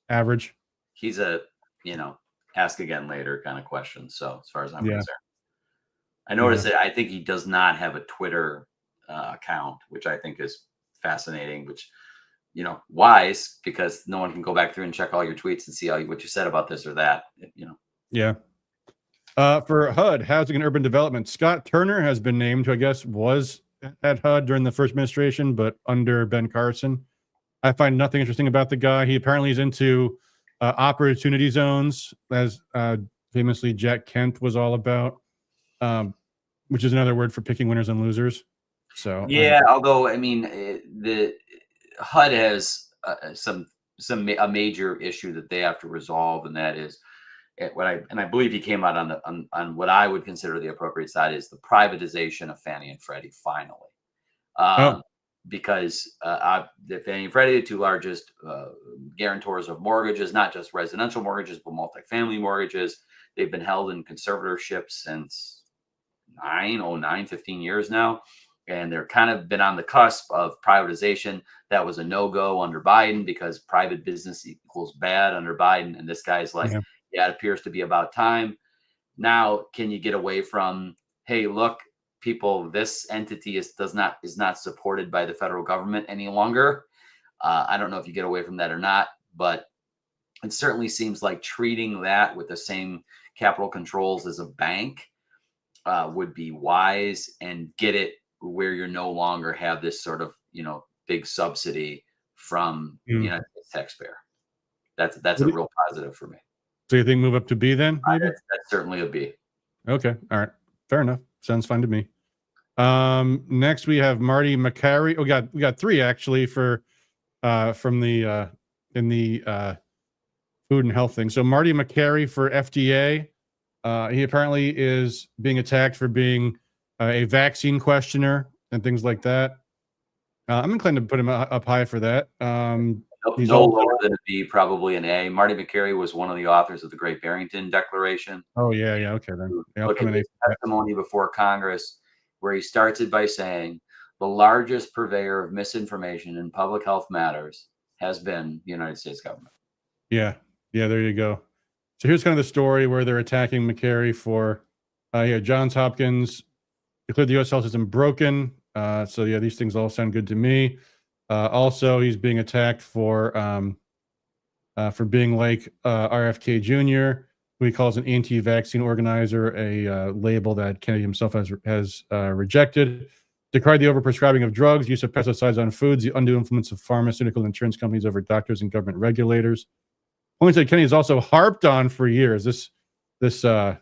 average. He's a, ask again later kind of question. So as far as I'm concerned, I noticed that I think he does not have a Twitter account, which I think is fascinating, which, wise, because no one can go back through and check all your tweets and see what you said about this or that, Yeah. For HUD, Housing and Urban Development, Scott Turner has been named, who I guess was at HUD during the first administration, but under Ben Carson. I find nothing interesting about the guy. He apparently is into opportunity zones, as famously Jack Kent was all about, which is another word for picking winners and losers. So yeah, although I mean, the HUD has a major issue that they have to resolve, and that is I believe he came out on what I would consider the appropriate side is the privatization of Fannie and Freddie finally. Because the Fannie and Freddie, the two largest guarantors of mortgages, not just residential mortgages, but multifamily mortgages, they've been held in conservatorship since 15 years now. And they're kind of been on the cusp of privatization. That was a no-go under Biden because private business equals bad under Biden. And this guy's like, yeah, it appears to be about time. Now, can you get away from, hey, look, people, this entity is not supported by the federal government any longer? I don't know if you get away from that or not, but it certainly seems like treating that with the same capital controls as a bank would be wise, and get it where you no longer have this sort of, big subsidy from the taxpayer. That's a real positive for me. So you think move up to B then? Maybe that's certainly a B. Okay, all right, fair enough. Sounds fine to me. Next we have Marty McCary. We got three actually for from the in the food and health thing. So Marty McCary for FDA. He apparently is being attacked for being a vaccine questioner and things like that. I'm inclined to put him up high for that. He's no lower than a B, probably an A. Marty McCary was one of the authors of the Great Barrington Declaration. Oh yeah, okay then. Yeah, look at his testimony before Congress, where he starts it by saying the largest purveyor of misinformation in public health matters has been the United States government. Yeah, there you go. So here's kind of the story where they're attacking McCary for Johns Hopkins declared the U.S. health system broken. So yeah, these things all sound good to me. Also, he's being attacked for being like RFK Jr., who he calls an anti-vaccine organizer, a label that Kennedy himself has rejected. Decried the overprescribing of drugs, use of pesticides on foods, the undue influence of pharmaceutical insurance companies over doctors and government regulators. Points that Kennedy has also harped on for years. This quote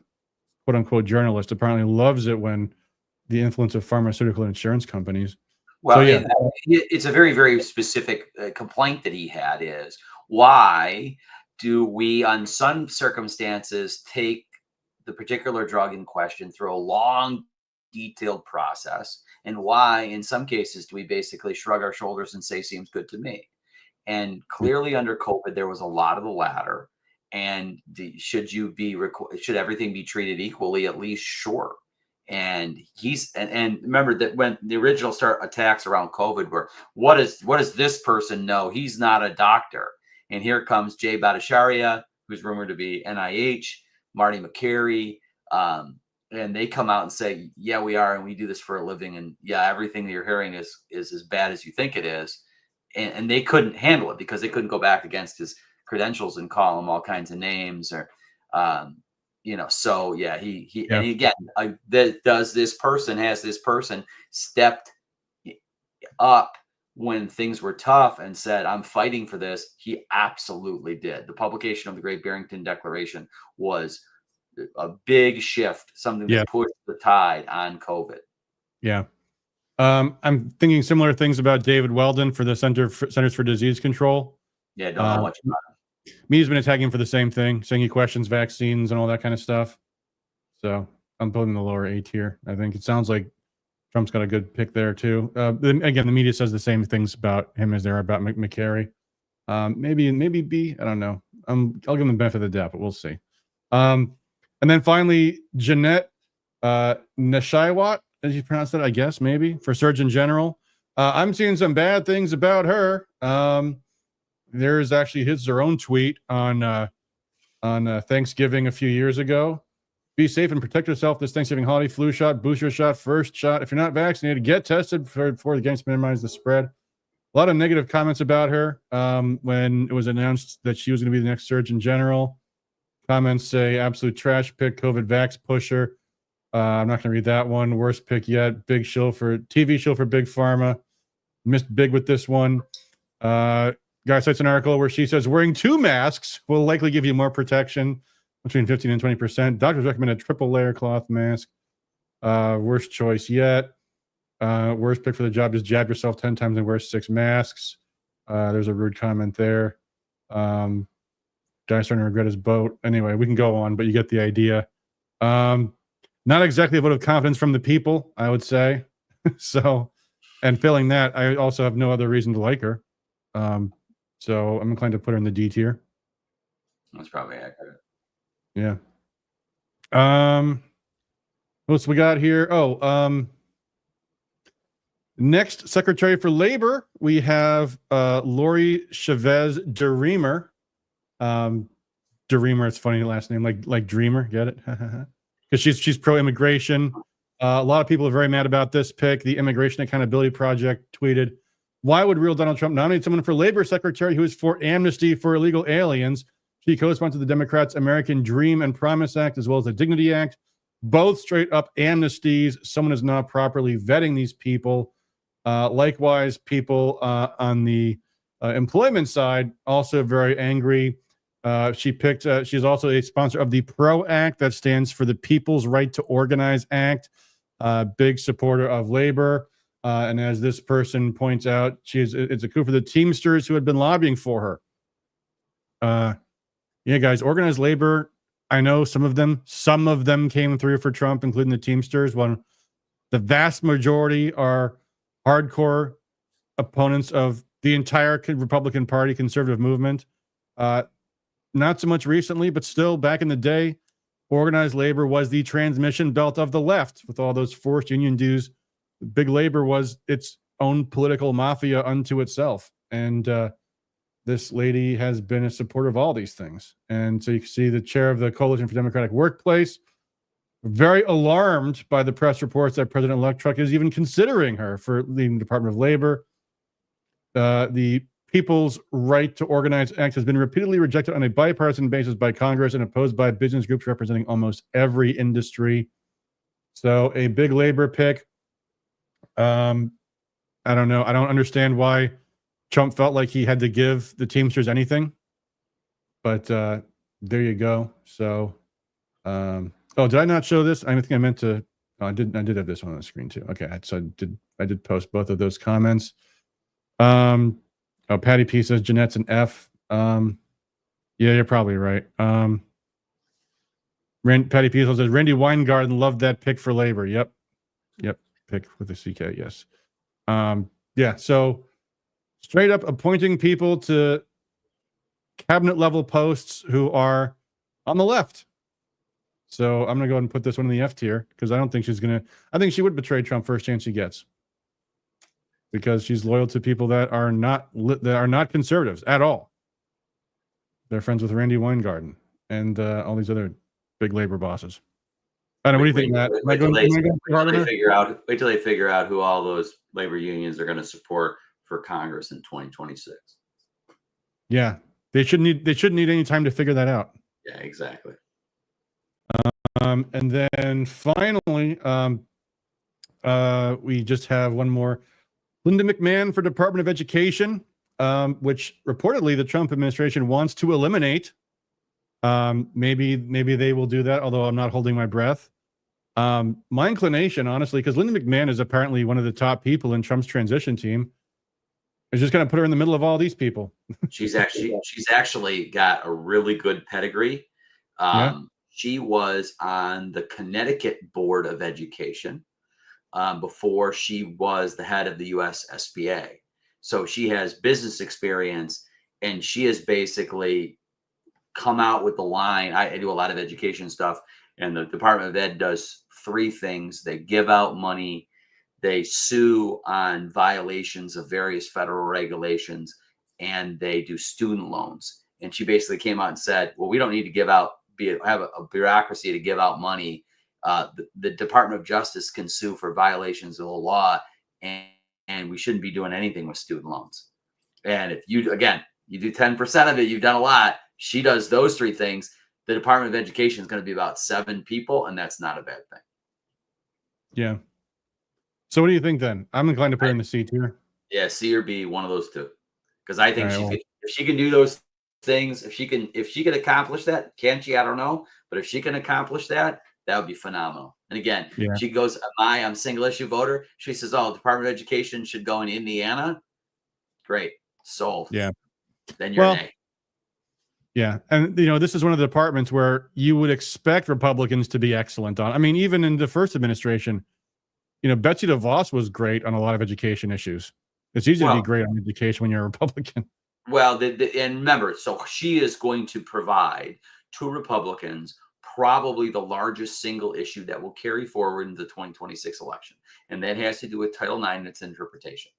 unquote journalist apparently loves it when the influence of pharmaceutical insurance companies. Well, so, yeah. It's a very, very specific complaint that he had is, why do we, on some circumstances, take the particular drug in question through a long, detailed process? And why, in some cases, do we basically shrug our shoulders and say, seems good to me? And clearly under COVID, there was a lot of the latter. And should everything be treated equally? At least, sure. And and remember that when the original attacks around COVID were, what does this person know? He's not a doctor. And here comes Jay Bhattacharya, who's rumored to be NIH, Marty McCary, and they come out and say, yeah, we are, and we do this for a living, and yeah, everything that you're hearing is as bad as you think it is. And they couldn't handle it because they couldn't go back against his credentials and call him all kinds of names, or so yeah, he and again, has this person stepped up when things were tough and said, I'm fighting for this? He absolutely did. The publication of the Great Barrington Declaration was a big shift, something that pushed the tide on COVID. Yeah. I'm thinking similar things about David Weldon for the Centers for Disease Control. Yeah, don't know much about him. Me's been attacking him for the same thing, saying he questions vaccines and all that kind of stuff. So I'm putting the lower A tier. I think it sounds like Trump's got a good pick there too. Again, the media says the same things about him as they are about McCary. Maybe B. I don't know. I'll give him the benefit of the doubt, but we'll see. And then finally, Jeanette Neshaiwat, as you pronounce that, I guess, maybe, for Surgeon General. I'm seeing some bad things about her. There's actually her own tweet on Thanksgiving a few years ago. Be safe and protect yourself this Thanksgiving holiday. Flu shot, booster shot, first shot. If you're not vaccinated, get tested before the games minimize the spread. A lot of negative comments about her when it was announced that she was going to be the next Surgeon General. Comments say absolute trash pick, COVID vax pusher. I'm not going to read that one. Worst pick yet. Big shill for TV shill for Big Pharma. Missed big with this one. Guy cites an article where she says wearing 2 masks will likely give you more protection, between 15 and 20%. Doctors recommend a triple layer cloth mask. Worst choice yet. Worst pick for the job is jab yourself 10 times and wear 6 masks. There's a rude comment there. Guy's starting to regret his boat. Anyway, we can go on, but you get the idea. Not exactly a vote of confidence from the people, I would say. So, and failing that, I also have no other reason to like her. So I'm inclined to put her in the D tier. That's probably accurate. Yeah. What else we got here? Next Secretary for Labor, we have Lori Chavez DeReamer. DeReamer, it's funny last name, like Dreamer, get it? Because she's pro-immigration. A lot of people are very mad about this pick. The Immigration Accountability Project tweeted, "Why would real Donald Trump nominate someone for labor secretary who is for amnesty for illegal aliens?" She co-sponsored the Democrats' American Dream and Promise Act, as well as the Dignity Act, both straight-up amnesties. Someone is not properly vetting these people. Likewise, people on the employment side also very angry. She's also a sponsor of the PRO Act, that stands for the People's Right to Organize Act. Big supporter of labor. And as this person points out, it's a coup for the Teamsters who had been lobbying for her. Yeah, guys, organized labor. I know some of them came through for Trump, including the Teamsters. One, the vast majority are hardcore opponents of the entire Republican Party conservative movement. Not so much recently, but still back in the day, organized labor was the transmission belt of the left with all those forced union dues. Big labor was its own political mafia unto itself. And this lady has been a supporter of all these things. And so you can see the chair of the Coalition for Democratic Workplace, very alarmed by the press reports that President-elect Trump is even considering her for leading the Department of Labor. The People's Right to Organize Act has been repeatedly rejected on a bipartisan basis by Congress and opposed by business groups representing almost every industry. So a big labor pick. I don't know. I don't understand why Trump felt like he had to give the Teamsters anything. But there you go. So, did I not show this? I think I meant to. Oh, I did have this one on the screen too. Okay, so I did post both of those comments. Patty P says Jeanette's an F. Yeah, you're probably right. Patty P says Randy Weingarten loved that pick for labor. Yep. Pick with a CK. Yes. Yeah. So straight up appointing people to cabinet level posts who are on the left. So I'm going to go ahead and put this one in the F tier because I don't think I think she would betray Trump first chance she gets, because she's loyal to people that are not conservatives at all. They're friends with Randy Weingarten and all these other big labor bosses. I don't know. What do you think, Matt? Wait till they figure out who all those labor unions are going to support for Congress in 2026. Yeah, they shouldn't need any time to figure that out. Yeah, exactly. And then finally, we just have one more. Linda McMahon for Department of Education, which reportedly the Trump administration wants to eliminate. Maybe they will do that, although I'm not holding my breath. My inclination, honestly, because Linda McMahon is apparently one of the top people in Trump's transition team, is just going to put her in the middle of all these people. She's actually got a really good pedigree. She was on the Connecticut Board of Education before she was the head of the USDA. So she has business experience, and she has basically come out with the line. I do a lot of education stuff, and the Department of Ed does 3 things. They give out money, they sue on violations of various federal regulations, and they do student loans. And she basically came out and said, well, we don't need to have a bureaucracy to give out money. The Department of Justice can sue for violations of the law, and we shouldn't be doing anything with student loans. And if you do 10% of it, you've done a lot. She does those 3 things. the Department of Education is going to be about 7 people, and that's not a bad thing. Yeah. So what do you think then? I'm inclined to put her in the C tier. Yeah, C or B, one of those two. Because I think All right, if she can do those things, if she can accomplish that, can she? I don't know. But if she can accomplish that, that would be phenomenal. And again, Yeah. she goes, I'm single issue voter. She says, oh, Department of Education should go in Indiana. Great. Sold. Yeah. Then you're an A. Yeah. And, this is one of the departments where you would expect Republicans to be excellent on. I mean, even in the first administration, Betsy DeVos was great on a lot of education issues. It's easy to be great on education when you're a Republican. Well, and remember, so she is going to provide to Republicans probably the largest single issue that will carry forward in the 2026 election. And that has to do with Title IX and its interpretation.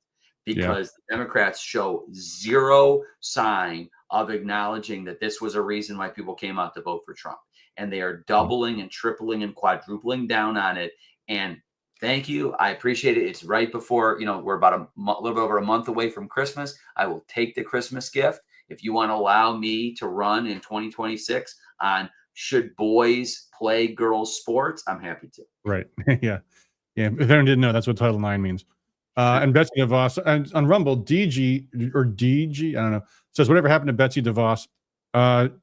Because the Democrats show zero sign of acknowledging that this was a reason why people came out to vote for Trump. And they are doubling and tripling and quadrupling down on it. And thank you. I appreciate it. It's right before, we're about a little bit over a month away from Christmas. I will take the Christmas gift. If you want to allow me to run in 2026 on should boys play girls sports, I'm happy to. Right. Yeah. If anyone didn't know, that's what Title IX means. And Betsy DeVos on Rumble, DG, I don't know, says whatever happened to Betsy DeVos.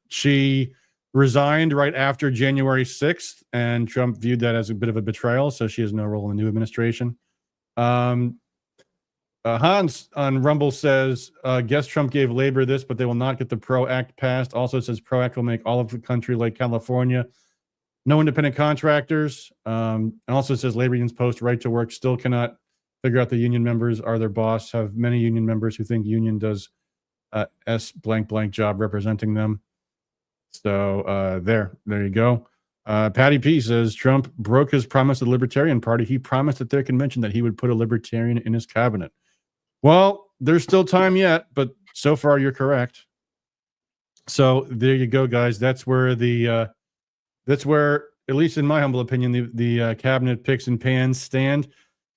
She resigned right after January 6th, and Trump viewed that as a bit of a betrayal, so she has no role in the new administration. Hans on Rumble says, guess Trump gave labor this, but they will not get the PRO Act passed. Also says PRO Act will make all of the country like California. No independent contractors. And also says labor unions post right to work still cannot figure out the union members are their boss. Have many union members who think union does S blank blank job representing them. So there you go. Patty P says Trump broke his promise to the Libertarian Party. He promised at their convention that he would put a Libertarian in his cabinet. Well, there's still time yet, but so far you're correct. So there you go, guys. That's where at least in my humble opinion, the cabinet picks and pans stand.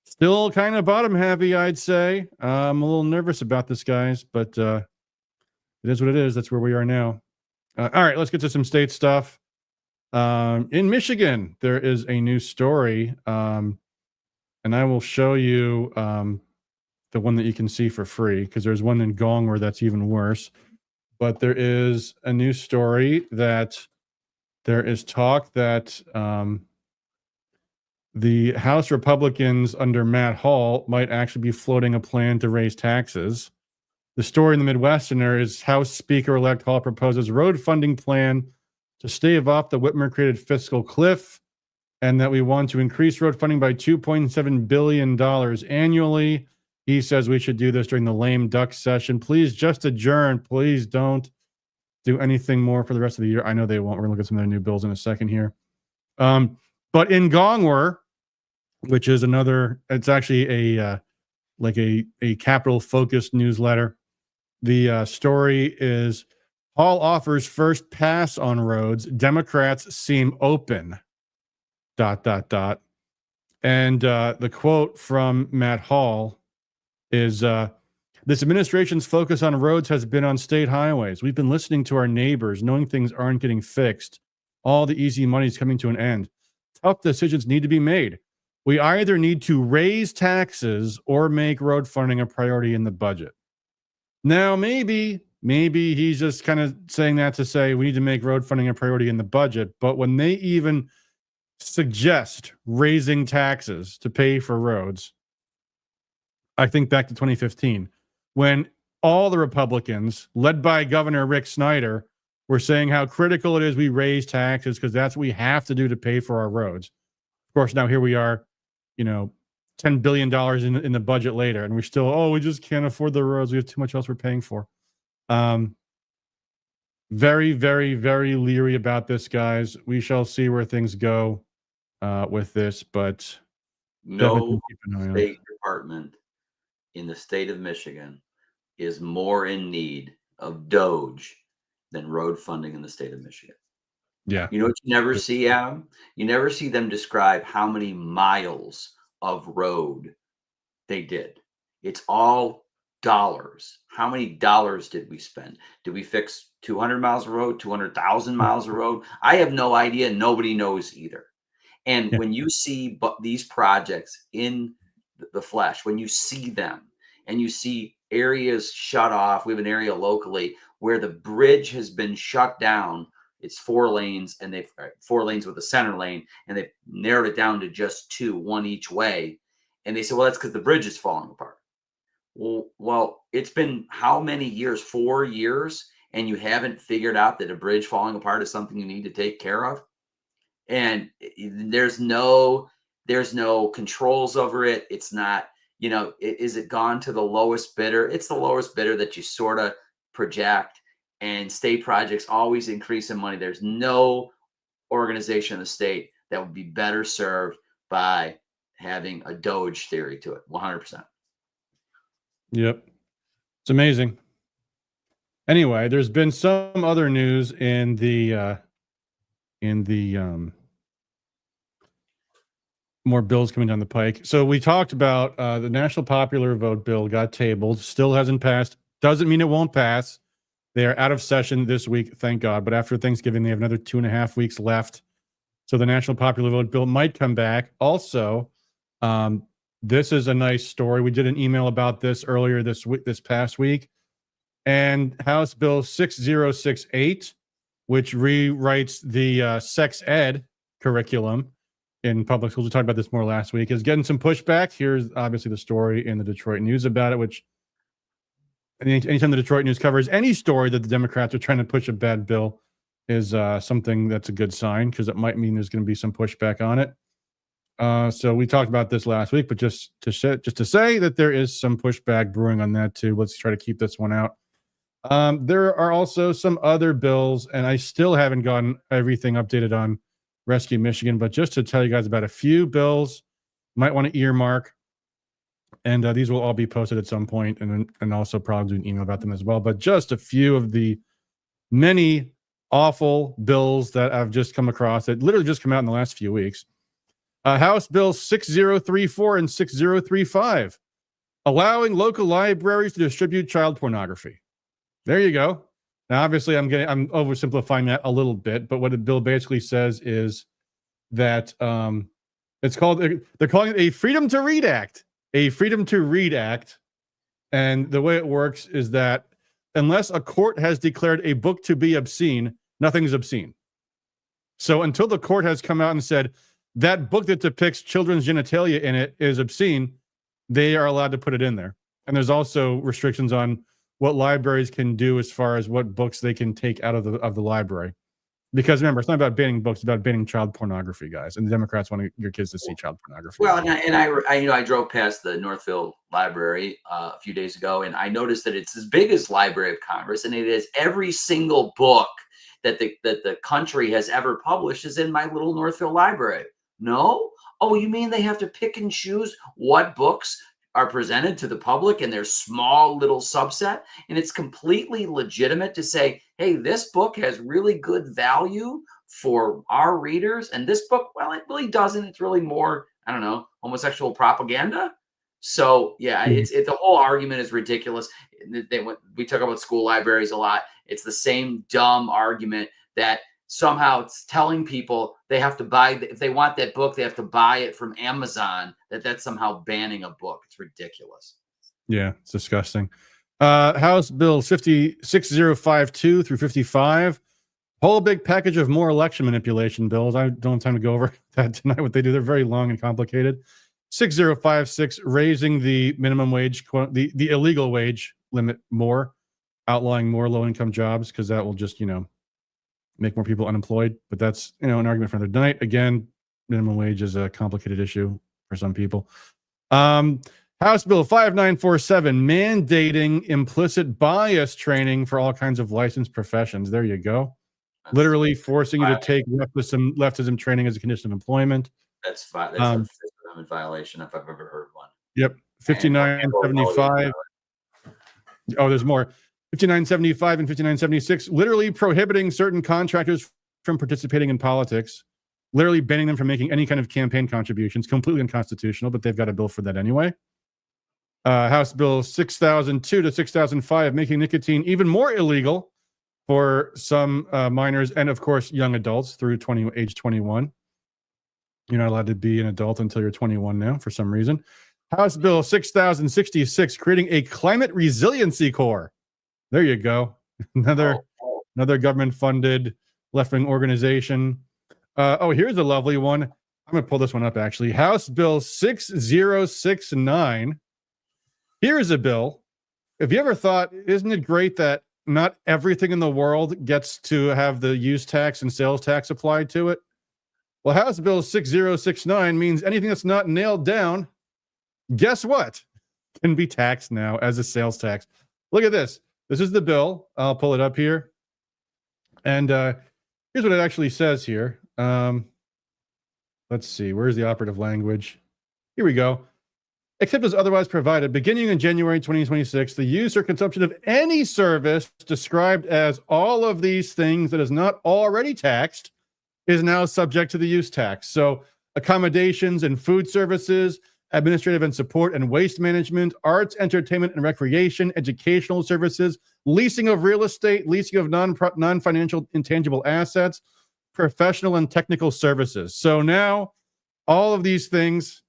Still kind of bottom heavy, I'd say. I'm a little nervous about this, guys, but it is what it is. That's where we are now. All right, let's get to some state stuff. In Michigan, there is a new story, and I will show you the one that you can see for free, because there's one in Gong where that's even worse. But there is a new story that there is talk that the House Republicans under Matt Hall might actually be floating a plan to raise taxes. The story in the Midwesterner is House Speaker-elect Hall proposes road funding plan to stave off the Whitmer-created fiscal cliff, and that we want to increase road funding by $2.7 billion annually. He says we should do this during the lame duck session. Please just adjourn. Please don't do anything more for the rest of the year. I know they won't. We're going to look at some of their new bills in a second here. But in Gongwer, which is it's actually a capital-focused newsletter. The story is Hall offers first pass on roads. Democrats seem open. ... And the quote from Matt Hall is, this administration's focus on roads has been on state highways. We've been listening to our neighbors, knowing things aren't getting fixed. All the easy money is coming to an end. Tough decisions need to be made. We either need to raise taxes or make road funding a priority in the budget. Now, maybe he's just kind of saying that to say we need to make road funding a priority in the budget. But when they even suggest raising taxes to pay for roads, I think back to 2015, when all the Republicans, led by Governor Rick Snyder, were saying how critical it is we raise taxes because that's what we have to do to pay for our roads. Of course, now here we are, $10 billion in the budget later, and we're still, we just can't afford the roads. We have too much else we're paying for. Very, very, very leery about this, guys. We shall see where things go with this, but no state department in the state of Michigan is more in need of Doge than road funding in the state of Michigan. Yeah. You know what you never see, Adam? You never see them describe how many miles of road they did. It's all dollars. How many dollars did we spend? Did we fix 200 miles of road, 200,000 miles of road? I have no idea. Nobody knows either. And Yeah. when you see these projects in the flesh, when you see them and you see areas shut off, we have an area locally where the bridge has been shut down. It's 4 lanes, and they've 4 lanes with a center lane, and they've narrowed it down to just 2, one each way. And they say, well, that's because the bridge is falling apart. Well, it's been how many years? 4 years, and you haven't figured out that a bridge falling apart is something you need to take care of. And there's no controls over it. It's not, is it gone to the lowest bidder? It's the lowest bidder that you sort of project, and state projects always increase in money. There's no organization in the state that would be better served by having a Doge theory to it. 100%. Yep. It's amazing. Anyway, there's been some other news in the more bills coming down the pike. So we talked about the National Popular Vote bill got tabled, still hasn't passed. Doesn't mean it won't pass. They are out of session this week, thank God. But after Thanksgiving, they have another 2.5 weeks left. So the National Popular Vote bill might come back. Also, this is a nice story. We did an email about this earlier this past week. And House Bill 6068, which rewrites the sex ed curriculum in public schools. We talked about this more last week, is getting some pushback. Here's obviously the story in the Detroit News about it, which anytime the Detroit News covers any story that the Democrats are trying to push a bad bill is something that's a good sign, because it might mean there's going to be some pushback on it. So we talked about this last week, but just to say that there is some pushback brewing on that too. Let's try to keep this one out. There are also some other bills, and I still haven't gotten everything updated on Rescue Michigan, but just to tell you guys about a few bills you might want to earmark, and these will all be posted at some point, and also probably do an email about them as well. But just a few of the many awful bills that I've just come across that literally just come out in the last few weeks. House Bill 6034 and 6035, allowing local libraries to distribute child pornography. There you go. Now, obviously, I'm oversimplifying that a little bit, but what the bill basically says is that they're calling it a Freedom to Read Act. A Freedom to Read Act. And the way it works is that unless a court has declared a book to be obscene, nothing's obscene. So until the court has come out and said that book that depicts children's genitalia in it is obscene, they are allowed to put it in there. And there's also restrictions on what libraries can do as far as what books they can take out of the library. Because remember, it's not about banning books; it's about banning child pornography, guys. And the Democrats want your kids to see child pornography. Well, and I drove past the Northville Library a few days ago, and I noticed that it's as big as Library of Congress, and it is every single book that the country has ever published is in my little Northville Library. No? Oh, you mean they have to pick and choose what books are presented to the public in their small little subset? And it's completely legitimate to say, hey, this book has really good value for our readers, and this book, well, it really doesn't. It's really more, I don't know, homosexual propaganda. So yeah, the whole argument is ridiculous. We talk about school libraries a lot. It's the same dumb argument that somehow it's telling people they have to buy, if they want that book, they have to buy it from Amazon, that's somehow banning a book. It's ridiculous. Yeah, it's disgusting. House Bill 6052 through 55, whole big package of more election manipulation bills. I don't have time to go over that tonight, what they do. They're very long and complicated. 6056, raising the minimum wage, the illegal wage limit more, outlawing more low-income jobs, because that will just, make more people unemployed. But that's, an argument for another night. Again, minimum wage is a complicated issue for some people. House Bill 5947, mandating implicit bias training for all kinds of licensed professions. There you go. Literally forcing you to take leftism training as a condition of employment. That's fine. That's a Fifth Amendment violation if I've ever heard one. Yep. 5975. Oh, there's more. 5975 and 5976, literally prohibiting certain contractors from participating in politics, literally banning them from making any kind of campaign contributions. Completely unconstitutional, but they've got a bill for that anyway. House Bill 6002 to 6005, making nicotine even more illegal for some minors and, of course, young adults through age 21. You're not allowed to be an adult until you're 21 now for some reason. House Bill 6066, creating a climate resiliency corps. There you go. Another government-funded left-wing organization. Here's a lovely one. I'm going to pull this one up, actually. House Bill 6069. Here's a bill. Have you ever thought, isn't it great that not everything in the world gets to have the use tax and sales tax applied to it? Well, House Bill 6069 means anything that's not nailed down, guess what? Can be taxed now as a sales tax. Look at this. This is the bill. I'll pull it up here. And here's what it actually says here. Let's see. Where's the operative language? Here we go. Except as otherwise provided, beginning in January 2026, the use or consumption of any service described as all of these things that is not already taxed is now subject to the use tax. So accommodations and food services, administrative and support and waste management, arts, entertainment and recreation, educational services, leasing of real estate, leasing of non-financial intangible assets, professional and technical services. So now all of these things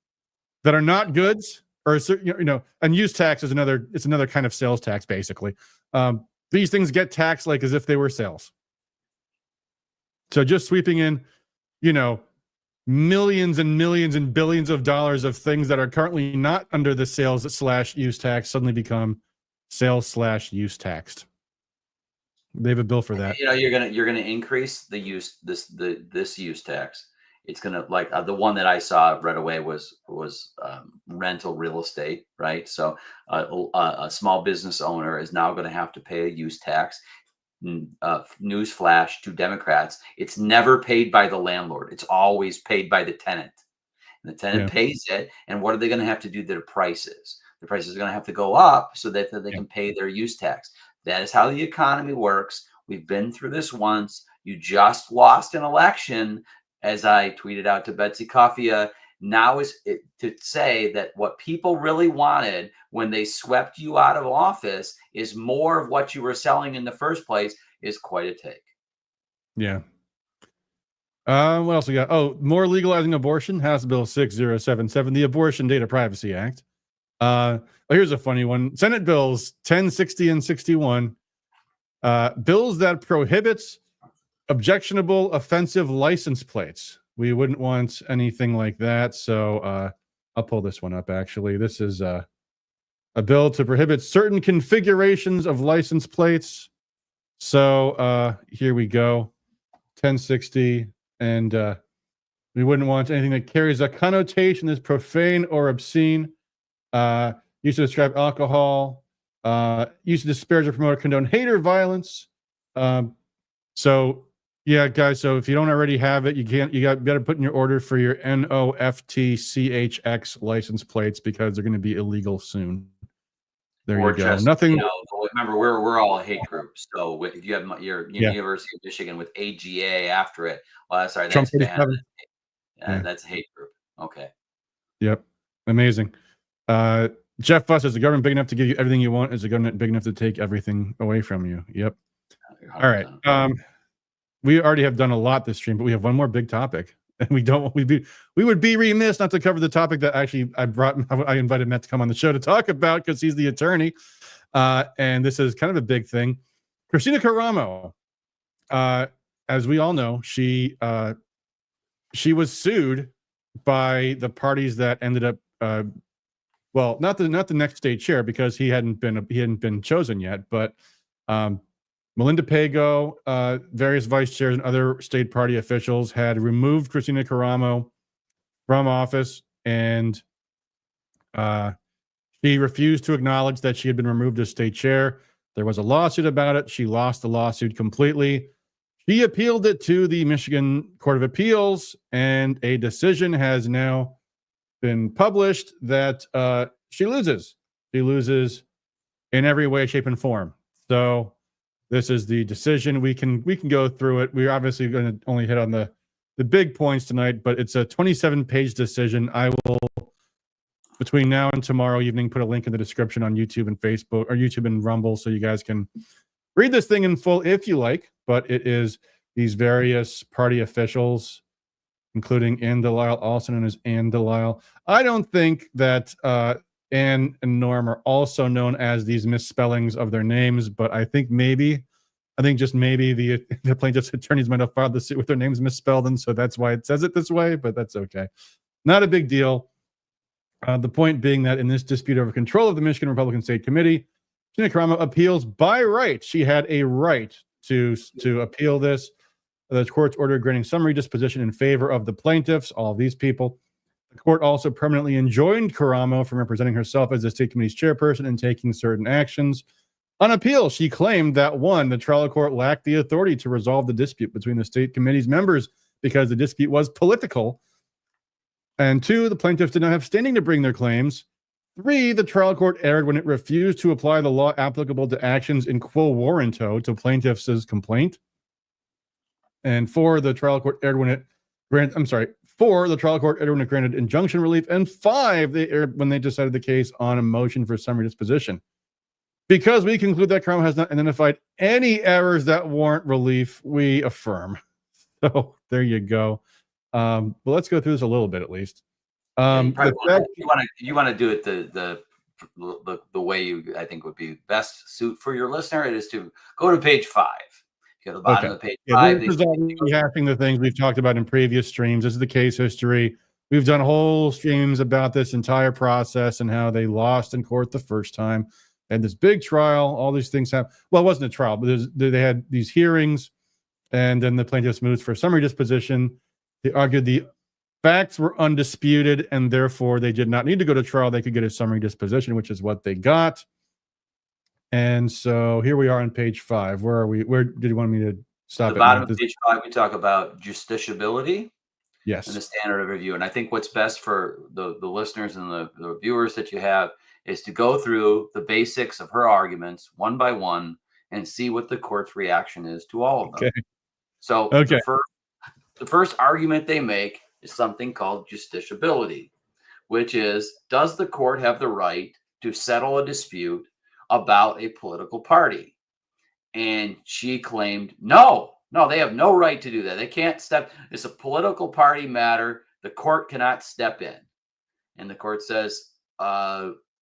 that are not goods, or and use tax is another kind of sales tax, basically. These things get taxed like as if they were sales. So just sweeping in, millions and millions and billions of dollars of things that are currently not under the sales/use tax suddenly become sales/use taxed. They have a bill for that. You're gonna increase the use this use tax. It's gonna, like, the one that I saw right away was rental real estate, right? So a small business owner is now going to have to pay a use tax. Newsflash to Democrats: it's never paid by the landlord; it's always paid by the tenant. And the tenant pays it. And what are they going to have to do to their prices? The prices are going to have to go up so that they can pay their use tax. That is how the economy works. We've been through this once. You just lost an election. As I tweeted out to Betsy Coffia, now is it to say that what people really wanted when they swept you out of office is more of what you were selling in the first place is quite a take. Yeah. What else we got? Oh, more legalizing abortion. House Bill 6077, the Abortion Data Privacy Act. Here's a funny one. Senate bills 1060 and 61. Bills that prohibits objectionable, offensive license plates. We wouldn't want anything like that. So I'll pull this one up, actually. This is a bill to prohibit certain configurations of license plates. So here we go. 1060. And we wouldn't want anything that carries a connotation as profane or obscene. Used to describe alcohol. Used to disparage or promote or condone hate or violence. So yeah, guys. So if you don't already have it, you got to put in your order for your NOFTCHX license plates because they're going to be illegal soon. There you go. Nothing. Remember, we're all a hate group. So if you have your University of Michigan with AGA after it, sorry, that's that's a hate group. Okay. Yep. Amazing. Jeff Fuss, is the government big enough to give you everything you want? Is the government big enough to take everything away from you? Yep. All right. We already have done a lot this stream, but we have one more big topic, and we would be remiss not to cover the topic that actually I invited Matt to come on the show to talk about because he's the attorney, and this is kind of a big thing. Kristina Karamo, as we all know, she was sued by the parties that ended up, not the next state chair because he hadn't been chosen yet, but Melinda Pago, various vice chairs and other state party officials had removed Kristina Karamo from office, and she refused to acknowledge that she had been removed as state chair. There was a lawsuit about it. She lost the lawsuit completely. She appealed it to the Michigan Court of Appeals, and a decision has now been published that she loses. She loses in every way, shape, and form. So this is the decision. We can go through it. We're obviously going to only hit on the big points tonight, but it's a 27-page decision. I will between now and tomorrow evening, put a link in the description on YouTube and Facebook, or YouTube and Rumble, so you guys can read this thing in full if you like. But it is these various party officials, including Ann Delisle, also known as Ann Delisle. I don't think that Ann and Norm are also known as these misspellings of their names, but I think just maybe the plaintiff's attorneys might have filed the suit with their names misspelled, and so that's why it says it this way, but that's okay. Not a big deal. The point being that in this dispute over control of the Michigan Republican State Committee, Kristina Karamo appeals by right. She had a right to appeal this. The court's order granting summary disposition in favor of the plaintiffs, all of these people. The court also permanently enjoined Karamo from representing herself as the state committee's chairperson and taking certain actions. On appeal, she claimed that 1, the trial court lacked the authority to resolve the dispute between the state committee's members because the dispute was political. And 2, the plaintiffs did not have standing to bring their claims. 3, the trial court erred when it refused to apply the law applicable to actions in quo warranto to plaintiffs' complaint. And 4, the trial court erred when it granted injunction relief. And 5, they erred when they decided the case on a motion for summary disposition. Because we conclude that Karamo has not identified any errors that warrant relief, we affirm. So there you go. But let's go through this a little bit at least. You want to do it the way I think would be best suit for your listener. It is to go to page 5. You go to the bottom of page 5. This is all rehashing the things we've talked about in previous streams. This is the case history. We've done whole streams about this entire process and how they lost in court the first time. And this big trial, all these things happened. Well, it wasn't a trial, but they had these hearings, and then the plaintiffs moved for summary disposition. They argued the facts were undisputed, and therefore they did not need to go to trial. They could get a summary disposition, which is what they got. And so here we are on page 5. Where are we? Where did you want me to stop? At the bottom of page 5, we talk about justiciability. Yes. And the standard of review. And I think what's best for the listeners and the viewers that you have is to go through the basics of her arguments one by one and see what the court's reaction is to all of them. Okay. So the first argument they make is something called justiciability, which is, does the court have the right to settle a dispute about a political party? And she claimed, no, they have no right to do that. They can't step. It's a political party matter. The court cannot step in. And the court says,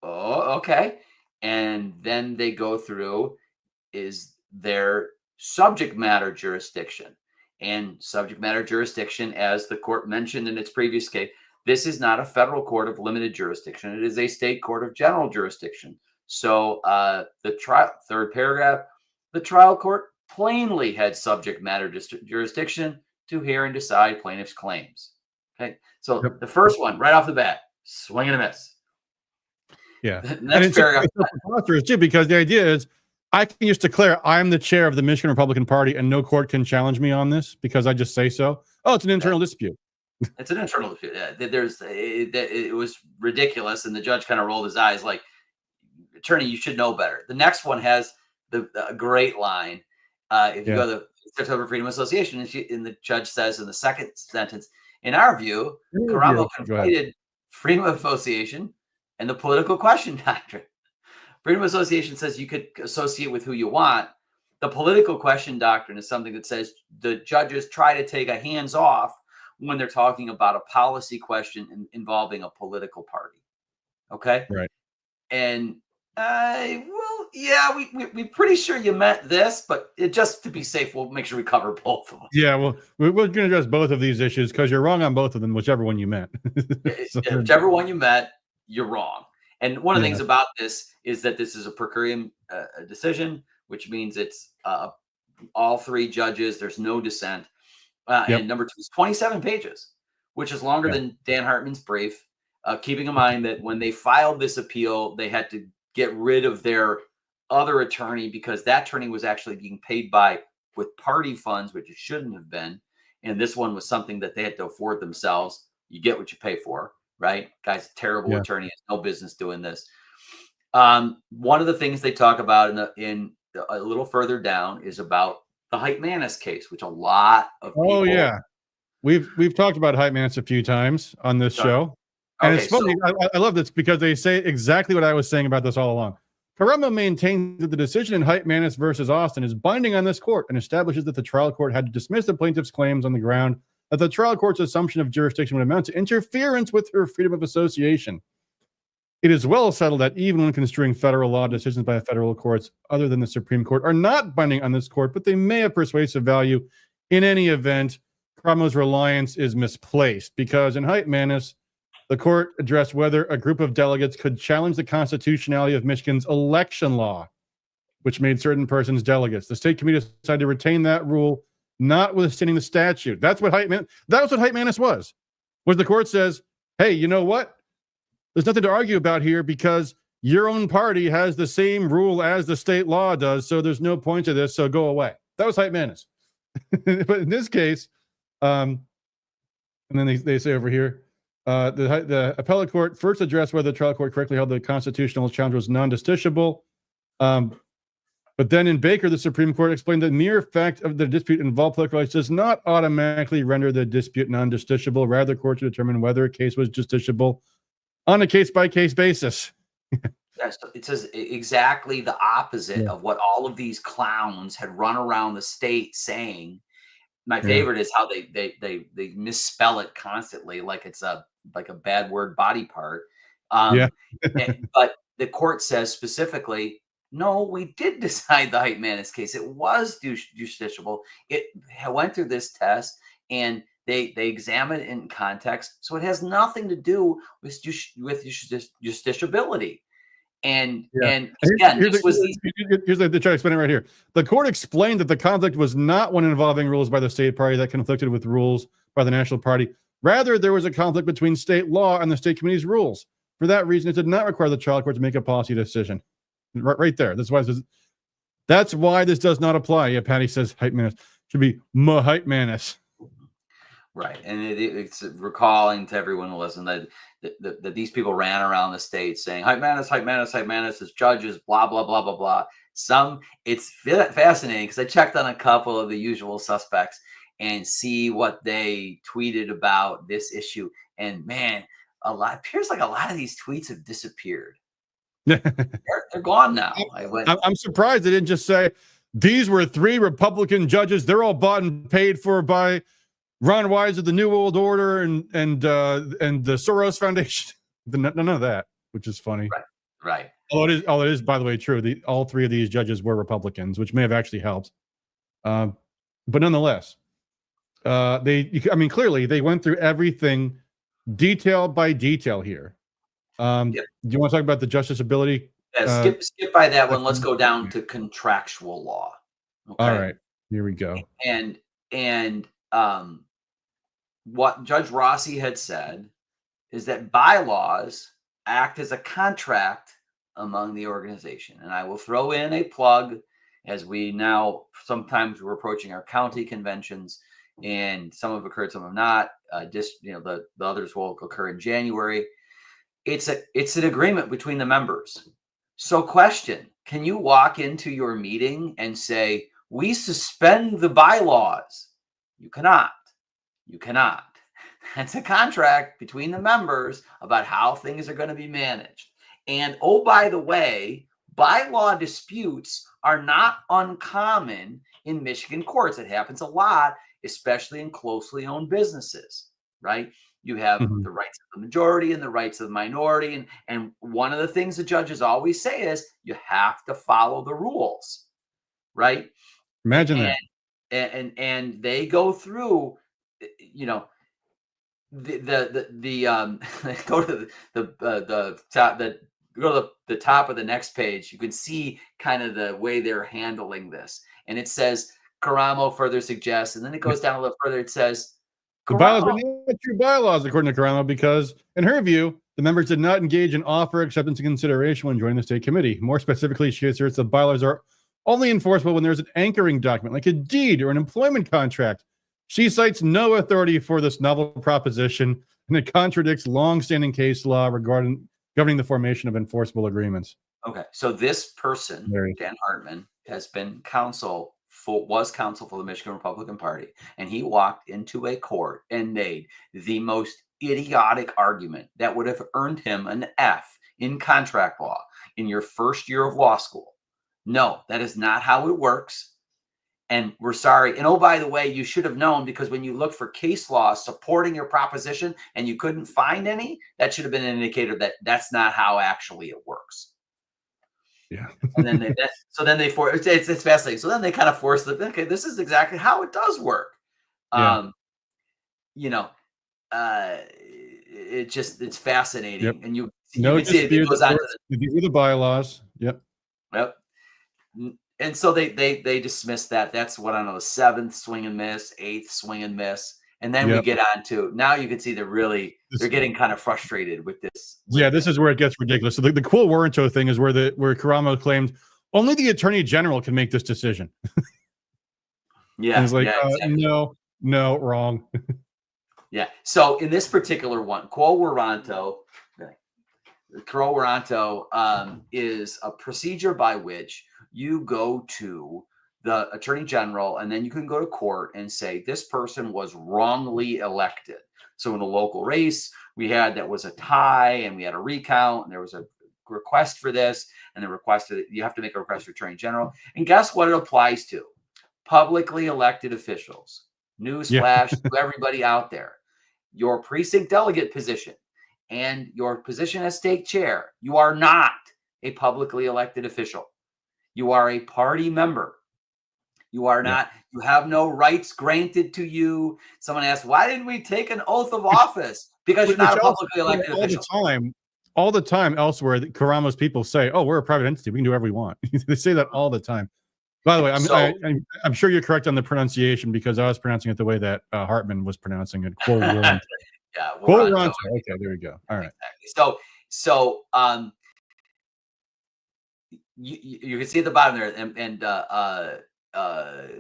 okay. And then they go through, is their subject matter jurisdiction. And subject matter jurisdiction, as the court mentioned in its previous case, this is not a federal court of limited jurisdiction. It is a state court of general jurisdiction. So the trial, third paragraph, the trial court plainly had subject matter jurisdiction to hear and decide plaintiff's claims. Okay. So the first one, right off the bat, swing and a miss. Yeah. The next paragraph. Too, because the idea is, I can just declare I'm the chair of the Michigan Republican Party and no court can challenge me on this because I just say so. Oh, it's an internal dispute. It's an internal dispute. It was ridiculous, and the judge kind of rolled his eyes like, attorney, you should know better. The next one has a great line. If you go to the September Freedom Association, and the judge says in the second sentence, in our view, Karamo completed freedom of association and the political question doctrine. Freedom of association says you could associate with who you want. The political question doctrine is something that says the judges try to take a hands off when they're talking about a policy question involving a political party. Okay. Right. And we're pretty sure you meant this, but just to be safe, we'll make sure we cover both of them. Yeah, well, we're going to address both of these issues because you're wrong on both of them, whichever one you meant. Whichever one you meant, you're wrong. And one of the things about this is that this is a per curiam decision, which means it's all 3 judges. There's no dissent. And number 2 is 27 pages, which is longer than Dan Hartman's brief. Keeping in mind that when they filed this appeal, they had to get rid of their other attorney because that attorney was actually being paid with party funds, which it shouldn't have been. And this one was something that they had to afford themselves. You get what you pay for, right? Guy's a terrible attorney, has no business doing this. One of the things they talk about in a little further down is about the Heitmanis case, which a lot of people. Oh yeah, we've talked about Heitmanis a few times on this show. And Okay, it's funny. I love this because they say exactly what I was saying about this all along. Karamo maintains that the decision in Heitmanis versus Austin is binding on this court and establishes that the trial court had to dismiss the plaintiff's claims on the ground that the trial court's assumption of jurisdiction would amount to interference with her freedom of association. It is well settled that even when construing federal law, decisions by federal courts other than the Supreme Court are not binding on this court, but they may have persuasive value. In any event, Karamo's reliance is misplaced because in Heitmanis, the court addressed whether a group of delegates could challenge the constitutionality of Michigan's election law, which made certain persons delegates. The state committee decided to retain that rule, notwithstanding the statute. That was what Heitmanis was the court says, hey, you know what? There's nothing to argue about here because your own party has the same rule as the state law does, so there's no point to this, so go away. That was Heitmanis. But in this case, and then they say over here, the appellate court first addressed whether the trial court correctly held the constitutional challenge was non-justiciable. But then in Baker, the Supreme Court explained the mere fact of the dispute involved political rights does not automatically render the dispute non-justiciable. Rather, the court to determine whether a case was justiciable on a case-by-case basis. Yes, it says exactly the opposite of what all of these clowns had run around the state saying. My favorite is how they misspell it constantly, like it's a bad word body part. But the court says specifically, no, we did decide the Heitmanis case. It was justiciable. It went through this test, and they examined it in context, so it has nothing to do with justiciability. And again, here's the try to explain it right here. The court explained that the conflict was not one involving rules by the state party that conflicted with rules by the national party. Rather, there was a conflict between state law and the state committee's rules. For that reason, it did not require the trial court to make a policy decision. Right there. That's why this does not apply. Yeah, Patty says Heitmanis should be Heitmanis. Right, and it's recalling to everyone who listened that these people ran around the state saying Heitmanis as judges, blah blah blah blah blah. It's fascinating because I checked on a couple of the usual suspects and see what they tweeted about this issue, and man, appears like a lot of these tweets have disappeared. They're gone now. I'm surprised they didn't just say these were 3 Republican judges. They're all bought and paid for by Ron Wise of the New World Order and the Soros Foundation. None of that, which is funny. Right. It is, by the way, true. All 3 of these judges were Republicans, which may have actually helped. But nonetheless, clearly they went through everything detail by detail here. Do you want to talk about the justiciability? Yeah, skip by that one. Let's go down to contractual law. Okay? All right, here we go. And what Judge Rossi had said is that bylaws act as a contract among the organization. And I will throw in a plug, as we now sometimes we're approaching our county conventions, and some have occurred, some have not. The others will occur in January. It's an agreement between the members. So question, can you walk into your meeting and say, we suspend the bylaws? You cannot. That's a contract between the members about how things are going to be managed. And oh, by the way, bylaw disputes are not uncommon in Michigan courts. It happens a lot, especially in closely owned businesses, right? You have the rights of the majority and the rights of the minority. And one of the things the judges always say is you have to follow the rules, right? Imagine that. And they go through, go to the top of the next page. You can see kind of the way they're handling this. And it says, Karamo further suggests, and then it goes down a little further. It says, the bylaws are not true bylaws, according to Karamo, because in her view, the members did not engage in offer, acceptance, and consideration when joining the state committee. More specifically, she asserts the bylaws are only enforceable when there's an anchoring document, like a deed or an employment contract. She cites no authority for this novel proposition, and it contradicts longstanding case law governing the formation of enforceable agreements. Okay, so this person, Dan Hartman, has been was counsel for the Michigan Republican Party, and he walked into a court and made the most idiotic argument that would have earned him an F in contract law in your first year of law school. No, that is not how it works. And we're sorry. And oh, by the way, you should have known, because when you look for case law supporting your proposition and you couldn't find any, that should have been an indicator that that's not how actually it works. Yeah. And then it's fascinating. So then they kind of force the, okay, this is exactly how it does work. Yeah. It's fascinating. Yep. And you No can see it dispute. goes on to These are the bylaws. Yep. Yep. And so they dismiss that. That's what I know, 7th swing and miss, 8th swing and miss. And then we get on to, now you can see they're getting kind of frustrated with this. This is where it gets ridiculous. So the quo warranto thing is where Karamo claimed only the attorney general can make this decision. Yeah. And it's like, exactly. no, wrong. Yeah. So in this particular one, quo warranto is a procedure by which you go to the attorney general, and then you can go to court and say this person was wrongly elected. So in a local race, we had that was a tie, and we had a recount, and there was a request for this, and the request you have to make a request to attorney general. And guess what it applies to? Publicly elected officials. Newsflash to everybody out there. Your precinct delegate position and your position as state chair, you are not a publicly elected official. You are a party member. You are not, you have no rights granted to you. Someone asked, why didn't we take an oath of office? Because you're not a publicly elected official. All the time elsewhere, Karamo's people say, oh, we're a private entity. We can do whatever we want. They say that all the time. By the way, I'm sure you're correct on the pronunciation, because I was pronouncing it the way that Hartman was pronouncing it. Quo warranto. Quo warranto. Okay, there we go. All right. Exactly. So you can see at the bottom there, and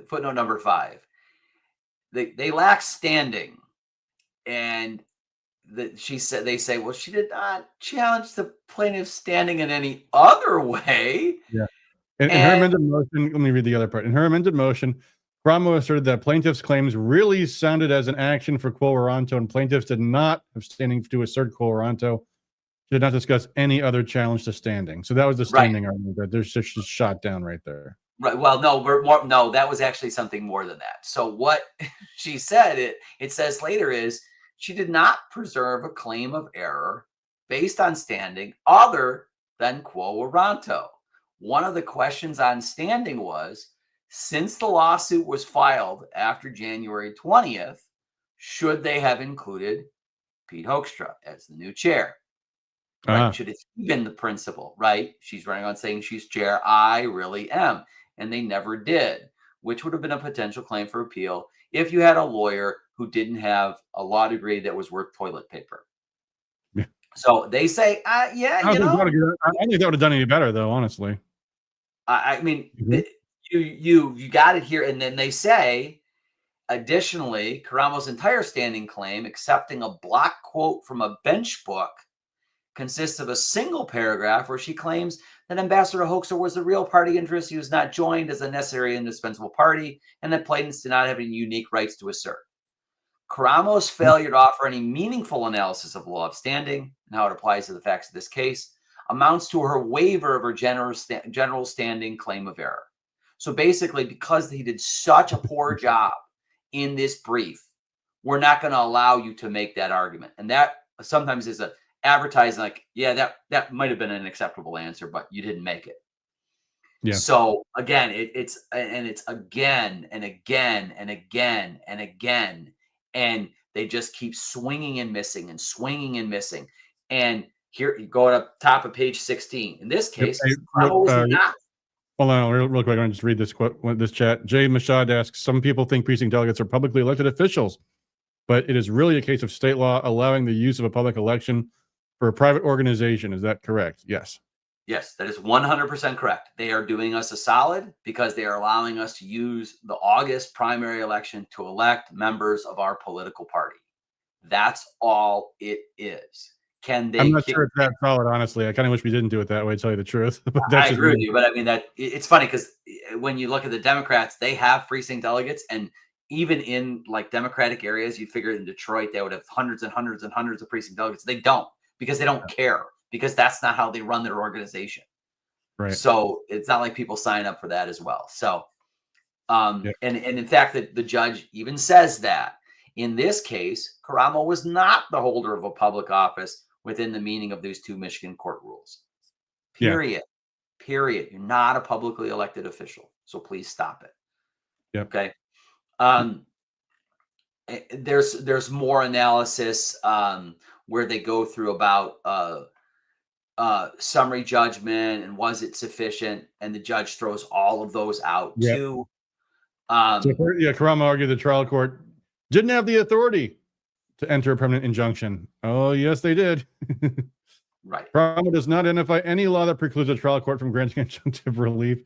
footnote number 5. They lack standing, and they say, well, she did not challenge the plaintiff's standing in any other way. Yeah. In her amended motion, let me read the other part. In her amended motion, Karamo asserted that plaintiff's claims really sounded as an action for quo warranto, and plaintiffs did not have standing to assert quo warranto. She did not discuss any other challenge to standing. So that was the standing argument that there's just shot down right there. Right. Well, no, that was actually something more than that. So what she said, it says later, is she did not preserve a claim of error based on standing other than quo warranto. One of the questions on standing was, since the lawsuit was filed after January 20th, should they have included Pete Hoekstra as the new chair? Right? Should it have been the principal? Right? She's running on saying she's chair. I really am. And they never did, which would have been a potential claim for appeal if you had a lawyer who didn't have a law degree that was worth toilet paper. Yeah. So they say, I think that would have done any better, though, honestly. I mean, you got it here. And then they say, additionally, Karamo's entire standing claim, accepting a block quote from a bench book, consists of a single paragraph where she claims that Ambassador Hoekstra was the real party interest. He was not joined as a necessary indispensable party, and that plaintiffs did not have any unique rights to assert. Karamo's failure to offer any meaningful analysis of law of standing and how it applies to the facts of this case amounts to her waiver of her general standing claim of error. So basically, because he did such a poor job in this brief, we're not going to allow you to make that argument. And that sometimes is a advertising like, that might have been an acceptable answer, but you didn't make it. Yeah. So again, it's again and again and again and again, and they just keep swinging and missing and swinging and missing. And here you go up top of page 16. In this case, hold on real quick. I'm going to just read this quote, this chat. Jay Mashad asks, some people think precinct delegates are publicly elected officials, but it is really a case of state law allowing the use of a public election for a private organization. Is that correct? Yes. Yes, that is 100% correct. They are doing us a solid because they are allowing us to use the August primary election to elect members of our political party. That's all it is. Can they? I'm not sure it's that solid, honestly. I kind of wish we didn't do it that way, to tell you the truth. I agree with you, but I mean, that it's funny because when you look at the Democrats, they have precinct delegates, and even in like Democratic areas, you'd figure in Detroit, they would have hundreds and hundreds and hundreds of precinct delegates. They don't, because they don't care, because that's not how they run their organization. Right. So it's not like people sign up for that as well. So, and in fact, the judge even says that in this case, Karamo was not the holder of a public office within the meaning of these 2 Michigan court rules. Period. Period. You're not a publicly elected official, so please stop it. Yep. Okay. There's more analysis where they go through about summary judgment and was it sufficient, and the judge throws all of those out too. Karamo argued the trial court didn't have the authority to enter a permanent injunction. Oh, yes, they did. Right. Karamo does not identify any law that precludes a trial court from granting injunctive relief.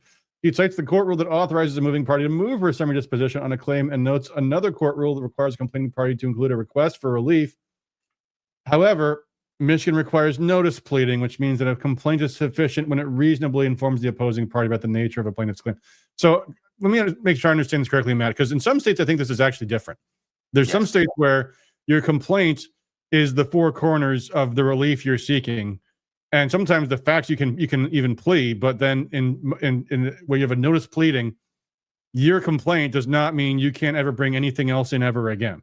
He cites the court rule that authorizes a moving party to move for a summary disposition on a claim and notes another court rule that requires a complaining party to include a request for relief. However, Michigan requires notice pleading, which means that a complaint is sufficient when it reasonably informs the opposing party about the nature of a plaintiff's claim. So let me make sure I understand this correctly, Matt, because in some states, I think this is actually different. There's some states where your complaint is the 4 corners of the relief you're seeking. And sometimes the facts you can even plead, but then in where you have a notice pleading, your complaint does not mean you can't ever bring anything else in ever again.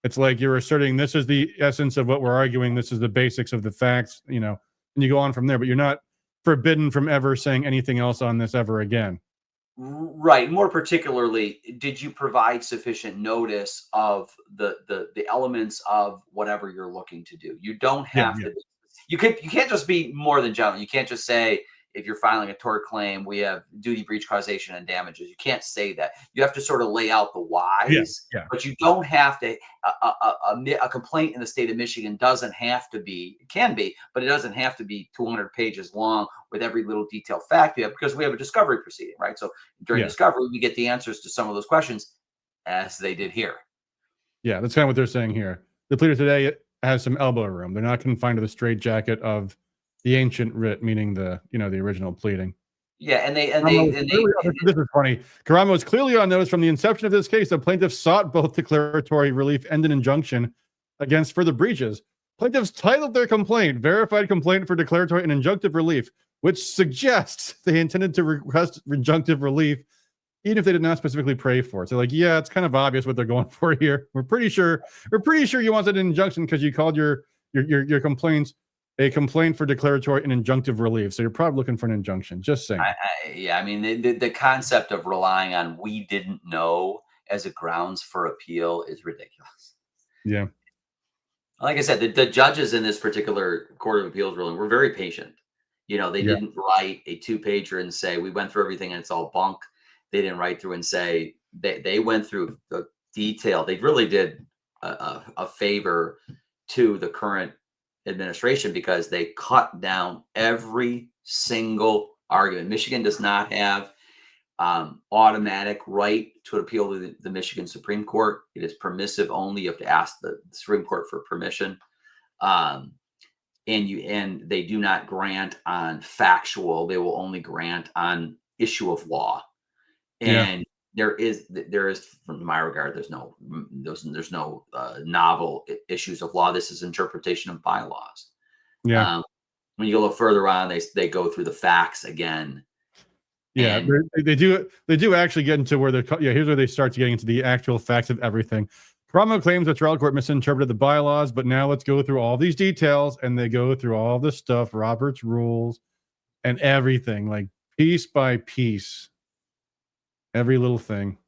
It's like you're asserting this is the essence of what we're arguing. This is the basics of the facts, and you go on from there, but you're not forbidden from ever saying anything else on this ever again. Right. More particularly, did you provide sufficient notice of the elements of whatever you're looking to do? You don't have to. You can't just be more than general. You can't just say, if you're filing a tort claim, we have duty, breach, causation, and damages. You can't say that. You have to sort of lay out the whys, but you don't have to. A complaint in the state of Michigan doesn't have to be, it can be, but it doesn't have to be 200 pages long with every little detailed fact you have, because we have a discovery proceeding, right? So during discovery, we get the answers to some of those questions, as they did here. Yeah, that's kind of what they're saying here. The pleader today has some elbow room. They're not confined to the straitjacket of the ancient writ, meaning the original pleading. Yeah, and they this is funny. Karamo is clearly on notice from the inception of this case. The plaintiffs sought both declaratory relief and an injunction against further breaches. Plaintiffs titled their complaint "Verified Complaint for Declaratory and Injunctive Relief," which suggests they intended to request injunctive relief, even if they did not specifically pray for it. So, it's kind of obvious what they're going for here. We're pretty sure you wanted an injunction because you called your complaints a complaint for declaratory and injunctive relief. So you're probably looking for an injunction. Just saying. I mean, the concept of relying on "we didn't know" as a grounds for appeal is ridiculous. Yeah. Like I said, the judges in this particular Court of Appeals ruling were very patient. They didn't write a 2-pager and say, we went through everything and it's all bunk. They didn't write through and say, they went through the detail. They really did a favor to the current administration, because they cut down every single argument. Michigan does not have automatic right to appeal to the Michigan Supreme Court. It is permissive only. You have to ask the Supreme Court for permission. And they do not grant on factual. They will only grant on issue of law. And there is, from my regard, there's no novel issues of law. This is interpretation of bylaws. Yeah. When you go a little further on, they go through the facts again. Yeah, they do actually get into where here's where they start getting into the actual facts of everything. Karamo claims the trial court misinterpreted the bylaws, but now let's go through all these details, and they go through all this stuff, Robert's rules, and everything, piece by piece. Every little thing.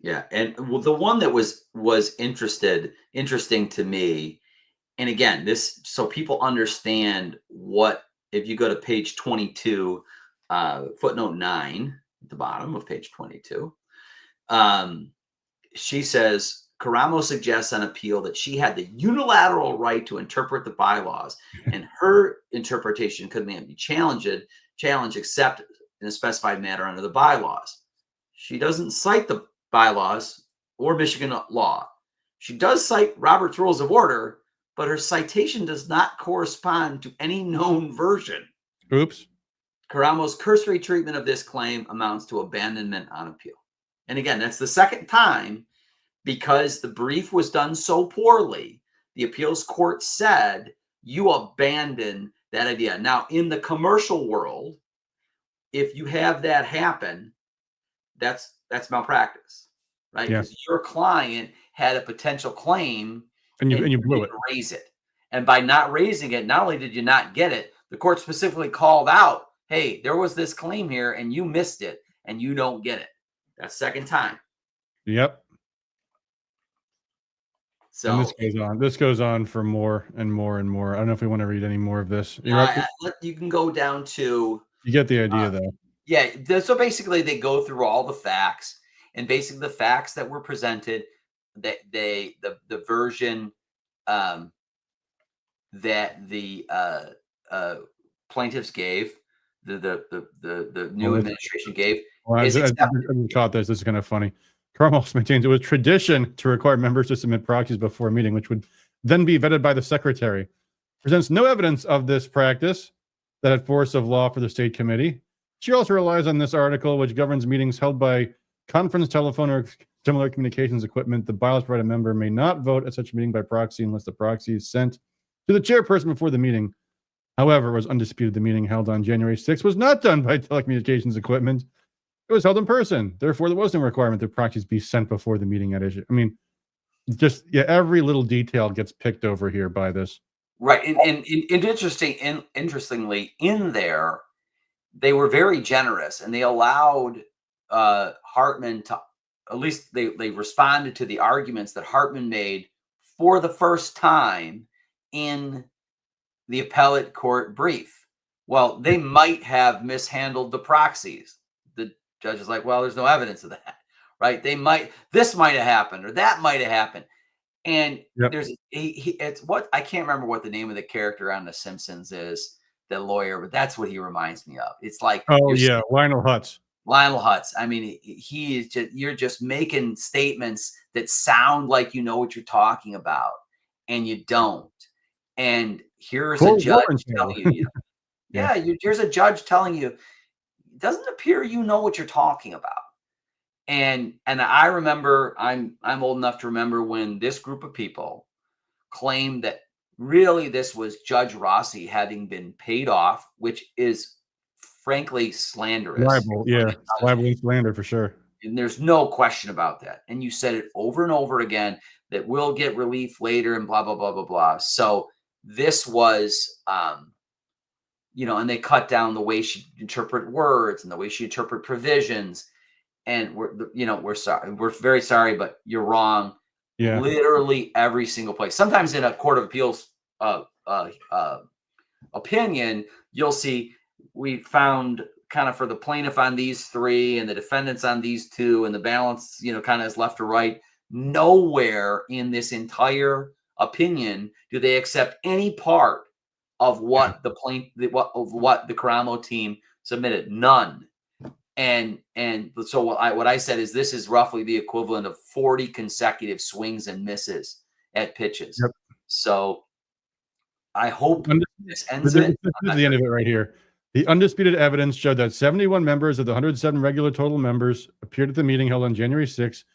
Yeah, and the one that was interesting to me, and again, this so people understand what, if you go to page 22, footnote 9 at the bottom of page 22, she says Karamo suggests on appeal that she had the unilateral right to interpret the bylaws, and her interpretation could not be challenged except in a specified matter under the bylaws. She doesn't cite the bylaws or Michigan law. She does cite Robert's Rules of Order, but her citation does not correspond to any known version. Oops. Karamo's cursory treatment of this claim amounts to abandonment on appeal. And again, that's the second time because the brief was done so poorly, the appeals court said you abandon that idea. Now, in the commercial world, if you have that happen, that's malpractice, right? Yeah. Because your client had a potential claim And you blew it. didn't raise it. And by not raising it, not only did you not get it, the court specifically called out, hey, there was this claim here and you missed it and you don't get it. That's second time. Yep. So And this goes on for more and more and more. I don't know if we want to read any more of this. you can go down to, You get the idea, though. yeah. So basically, they go through all the facts, and basically the facts that were presented, that the version that the plaintiffs gave, the new administration gave. Well, I caught this. This is kind of funny. Karamo also maintains it was tradition to require members to submit proxies before a meeting, which would then be vetted by the secretary. Presents no evidence of this practice that had force of law for the state committee. She also relies on this article, which governs meetings held by conference, telephone, or similar communications equipment. The bylaws provide a member may not vote at such a meeting by proxy unless the proxy is sent to the chairperson before the meeting. However, it was undisputed the meeting held on January 6th was not done by telecommunications equipment. It was held in person. Therefore, there was no requirement that proxies be sent before the meeting at issue. I mean, just, yeah, every little detail gets picked over here by this. Right. And interestingly, in there, they were very generous and they allowed Hartman to, at least they responded to the arguments that Hartman made for the first time in the appellate court brief. Well, they might have mishandled the proxies. The judge is like, well, there's no evidence of that, right? This might have happened or that might have happened. And there's it's what I can't remember what the name of the character on The Simpsons is, the lawyer, but that's what he reminds me of. It's like, oh yeah, Lionel Hutz. I mean, he is just, you're just making statements that sound like you know what you're talking about, and you don't. And here's a judge telling you, here's a judge telling you, it doesn't appear you know what you're talking about. And I remember, I'm old enough to remember when this group of people claimed that really this was Judge Rossi having been paid off, which is frankly slanderous. Libel, libel and slander for sure. And there's no question about that. And you said it over and over again that we'll get relief later and blah, blah, blah, blah, blah. So this was, and they cut down the way she interpret words and the way she interpret provisions. And we're sorry. We're very sorry, but you're wrong. Yeah. Literally every single place. Sometimes in a court of appeals opinion, you'll see we found kind of for the plaintiff on these three and the defendants on these two, and the balance, kind of is left to right. Nowhere in this entire opinion do they accept any part of what the Karamo team submitted. None. And so what I said is this is roughly the equivalent of 40 consecutive swings and misses at pitches. Yep. So I hope this ends it. This is the end of it right here. The undisputed evidence showed that 71 members of the 107 regular total members appeared at the meeting held on January 6th,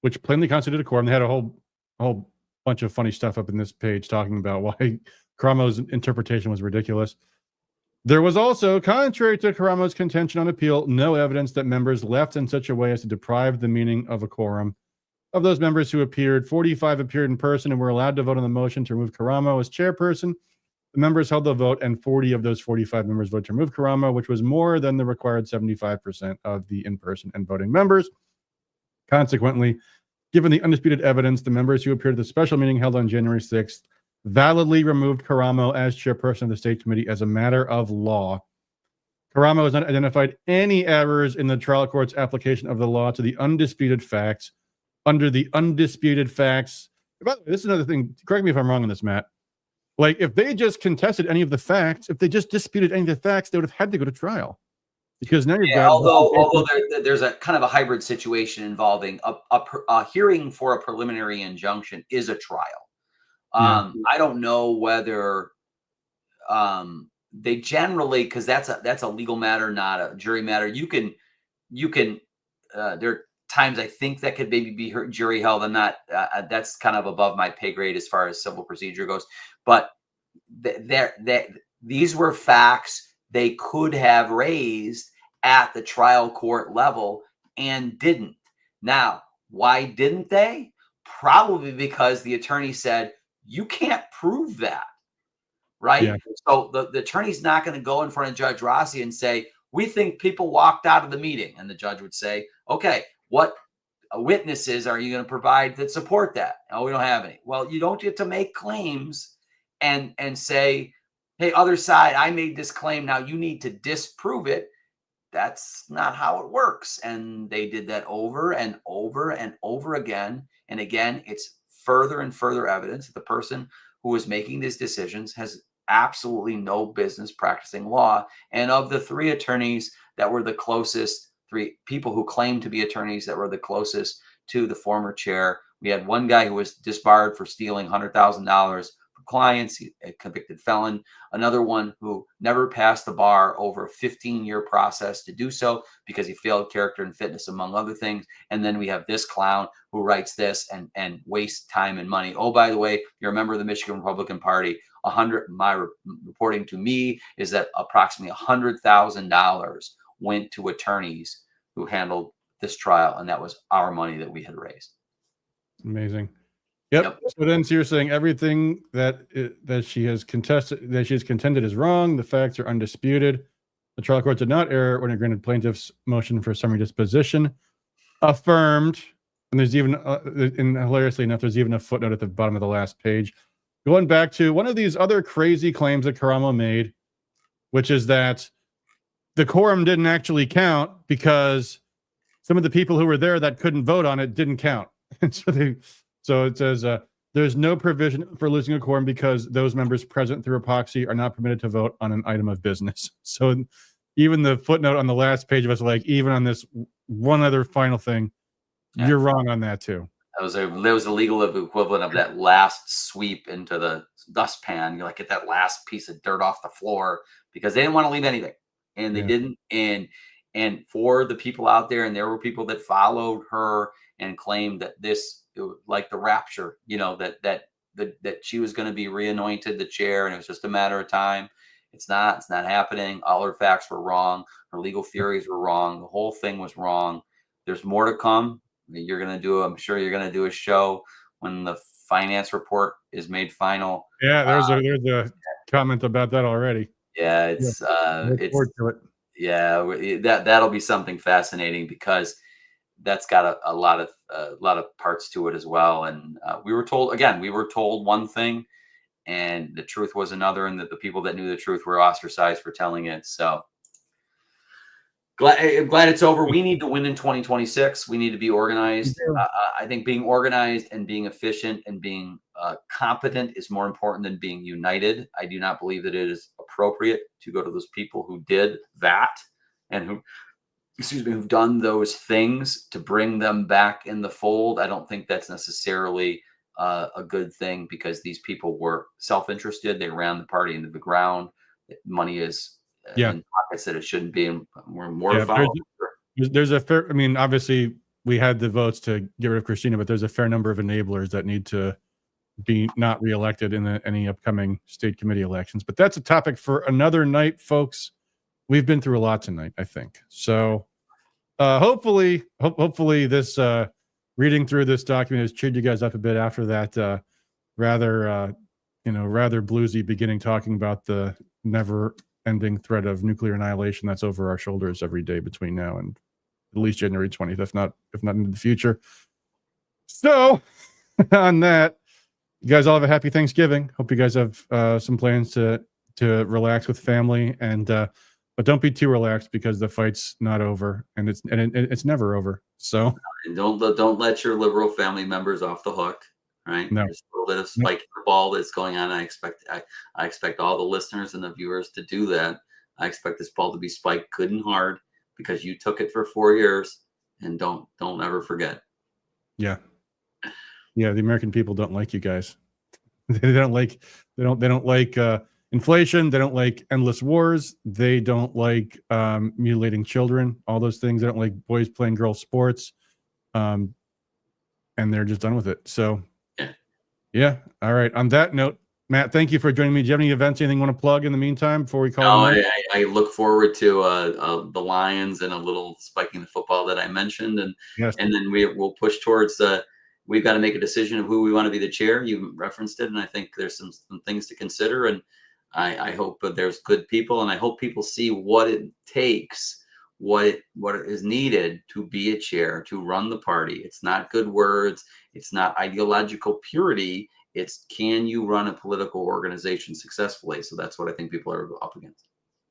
which plainly constituted a quorum. They had a whole bunch of funny stuff up in this page talking about why Karamo's interpretation was ridiculous. There was also, contrary to Karamo's contention on appeal, no evidence that members left in such a way as to deprive the meeting of a quorum. Of those members who appeared, 45 appeared in person and were allowed to vote on the motion to remove Karamo as chairperson. The members held the vote, and 40 of those 45 members voted to remove Karamo, which was more than the required 75% of the in-person and voting members. Consequently, given the undisputed evidence, the members who appeared at the special meeting held on January 6th validly removed Karamo as chairperson of the state committee as a matter of law. Karamo has not identified any errors in the trial court's application of the law to the undisputed facts. Under the undisputed facts, by the way, this is another thing, correct me if I'm wrong on this, Matt. Like, if they just contested any of the facts, if they just disputed any of the facts, they would have had to go to trial. Because now you've got... Although there's a kind of a hybrid situation involving a hearing for a preliminary injunction is a trial. I don't know whether they generally, because that's a legal matter, not a jury matter. You can there times I think that could maybe be jury held. I'm not, that's kind of above my pay grade as far as civil procedure goes. But these were facts they could have raised at the trial court level and didn't. Now, why didn't they? Probably because the attorney said, you can't prove that, right? Yeah. So the attorney's not going to go in front of Judge Rossi and say, we think people walked out of the meeting. And the judge would say, okay, what witnesses are you going to provide that support that? Oh, we don't have any. Well, you don't get to make claims and say, hey, other side, I made this claim. Now you need to disprove it. That's not how it works. And they did that over and over and over again. And again, it's further and further evidence that the person who is making these decisions has absolutely no business practicing law. And of the three attorneys that were the closest, three people who claimed to be attorneys that were the closest to the former chair, we had one guy who was disbarred for stealing $100,000 from clients, a convicted felon. Another one who never passed the bar over a 15-year process to do so because he failed character and fitness, among other things. And then we have this clown who writes this and wastes time and money. Oh, by the way, you're a member of the Michigan Republican Party. My reporting to me is that approximately $100,000 went to attorneys who handled this trial, and that was our money that we had raised. Amazing. Yep. So then, so you're saying everything that she has contested, that she has contended, is wrong. The facts are undisputed. The trial court did not err when it granted plaintiff's motion for summary disposition. Affirmed. And there's even, and hilariously enough, there's even a footnote at the bottom of the last page, going back to one of these other crazy claims that Karamo made, which is that the quorum didn't actually count because some of the people who were there that couldn't vote on it didn't count. And so it says there's no provision for losing a quorum because those members present through a proxy are not permitted to vote on an item of business. So even the footnote on the last page of us, like, even on this one other final thing, you're wrong on that too. There was a legal equivalent of that last sweep into the dustpan. You like get that last piece of dirt off the floor because they didn't want to leave anything, and they didn't. And for the people out there, and there were people that followed her and claimed that this, like the rapture, that she was going to be reanointed the chair, and it was just a matter of time. It's not happening. All her facts were wrong. Her legal theories were wrong. The whole thing was wrong. There's more to come. I'm sure you're going to do a show when the finance report is made final. Yeah, there's a comment about that already. Yeah, that'll be something fascinating because that's got a lot of parts to it as well. And we were told one thing and the truth was another, and that the people that knew the truth were ostracized for telling it. So I'm glad it's over. We need to win in 2026. We need to be organized. I think being organized and being efficient and being competent is more important than being united. I do not believe that it is appropriate to go to those people who did that and who've done those things to bring them back in the fold. I don't think that's necessarily a good thing because these people were self-interested. They ran the party into the ground. Money is in pockets that it shouldn't be, and we're mortified. There's a fair, I mean, obviously we had the votes to get rid of Kristina, but there's a fair number of enablers that need to be not reelected in any upcoming state committee elections. But that's a topic for another night, folks. We've been through a lot tonight, I think. So hopefully this reading through this document has cheered you guys up a bit after that rather bluesy beginning, talking about the never-ending threat of nuclear annihilation that's over our shoulders every day between now and at least January 20th, if not into the future. So on that, you guys all have a happy Thanksgiving. Hope you guys have some plans to relax with family, and but don't be too relaxed because the fight's not over, and it's never over. So and don't let your liberal family members off the hook. Right? No. There's a little bit of spike in the ball that's going on. I expect all the listeners and the viewers to do that. I expect this ball to be spiked good and hard because you took it for 4 years, and don't ever forget. Yeah. The American people don't like you guys. They don't like inflation. They don't like endless wars. They don't like mutilating children. All those things. They don't like boys playing girls sports. and they're just done with it. So, Yeah. yeah. All right. On that note, Matt, thank you for joining me. Do you have any events, anything you want to plug in the meantime before we call it? I look forward to the Lions and a little spiking the football that I mentioned, and Yes. and then we'll push towards we've got to make a decision of who we want to be the chair. You referenced it, and I think there's some things to consider, and I hope that there's good people, and I hope people see what it takes, what is needed to be a chair, to run the party. It's not good words. It's not ideological purity. It's, can you run a political organization successfully? So that's what I think people are up against.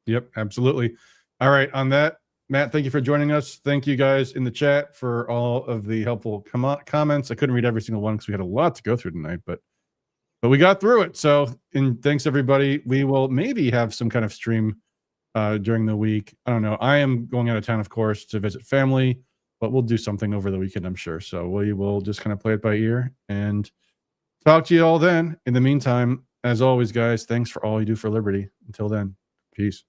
Yep, absolutely. All right. On that, Matt, thank you for joining us. Thank you guys in the chat for all of the helpful comments. I couldn't read every single one because we had a lot to go through tonight, but we got through it. So, and thanks everybody. We will maybe have some kind of stream during the week. I don't know. I am going out of town, of course, to visit family, but we'll do something over the weekend, I'm sure. So we will just kind of play it by ear and talk to you all then. In the meantime, as always, guys, thanks for all you do for liberty. Until then, peace.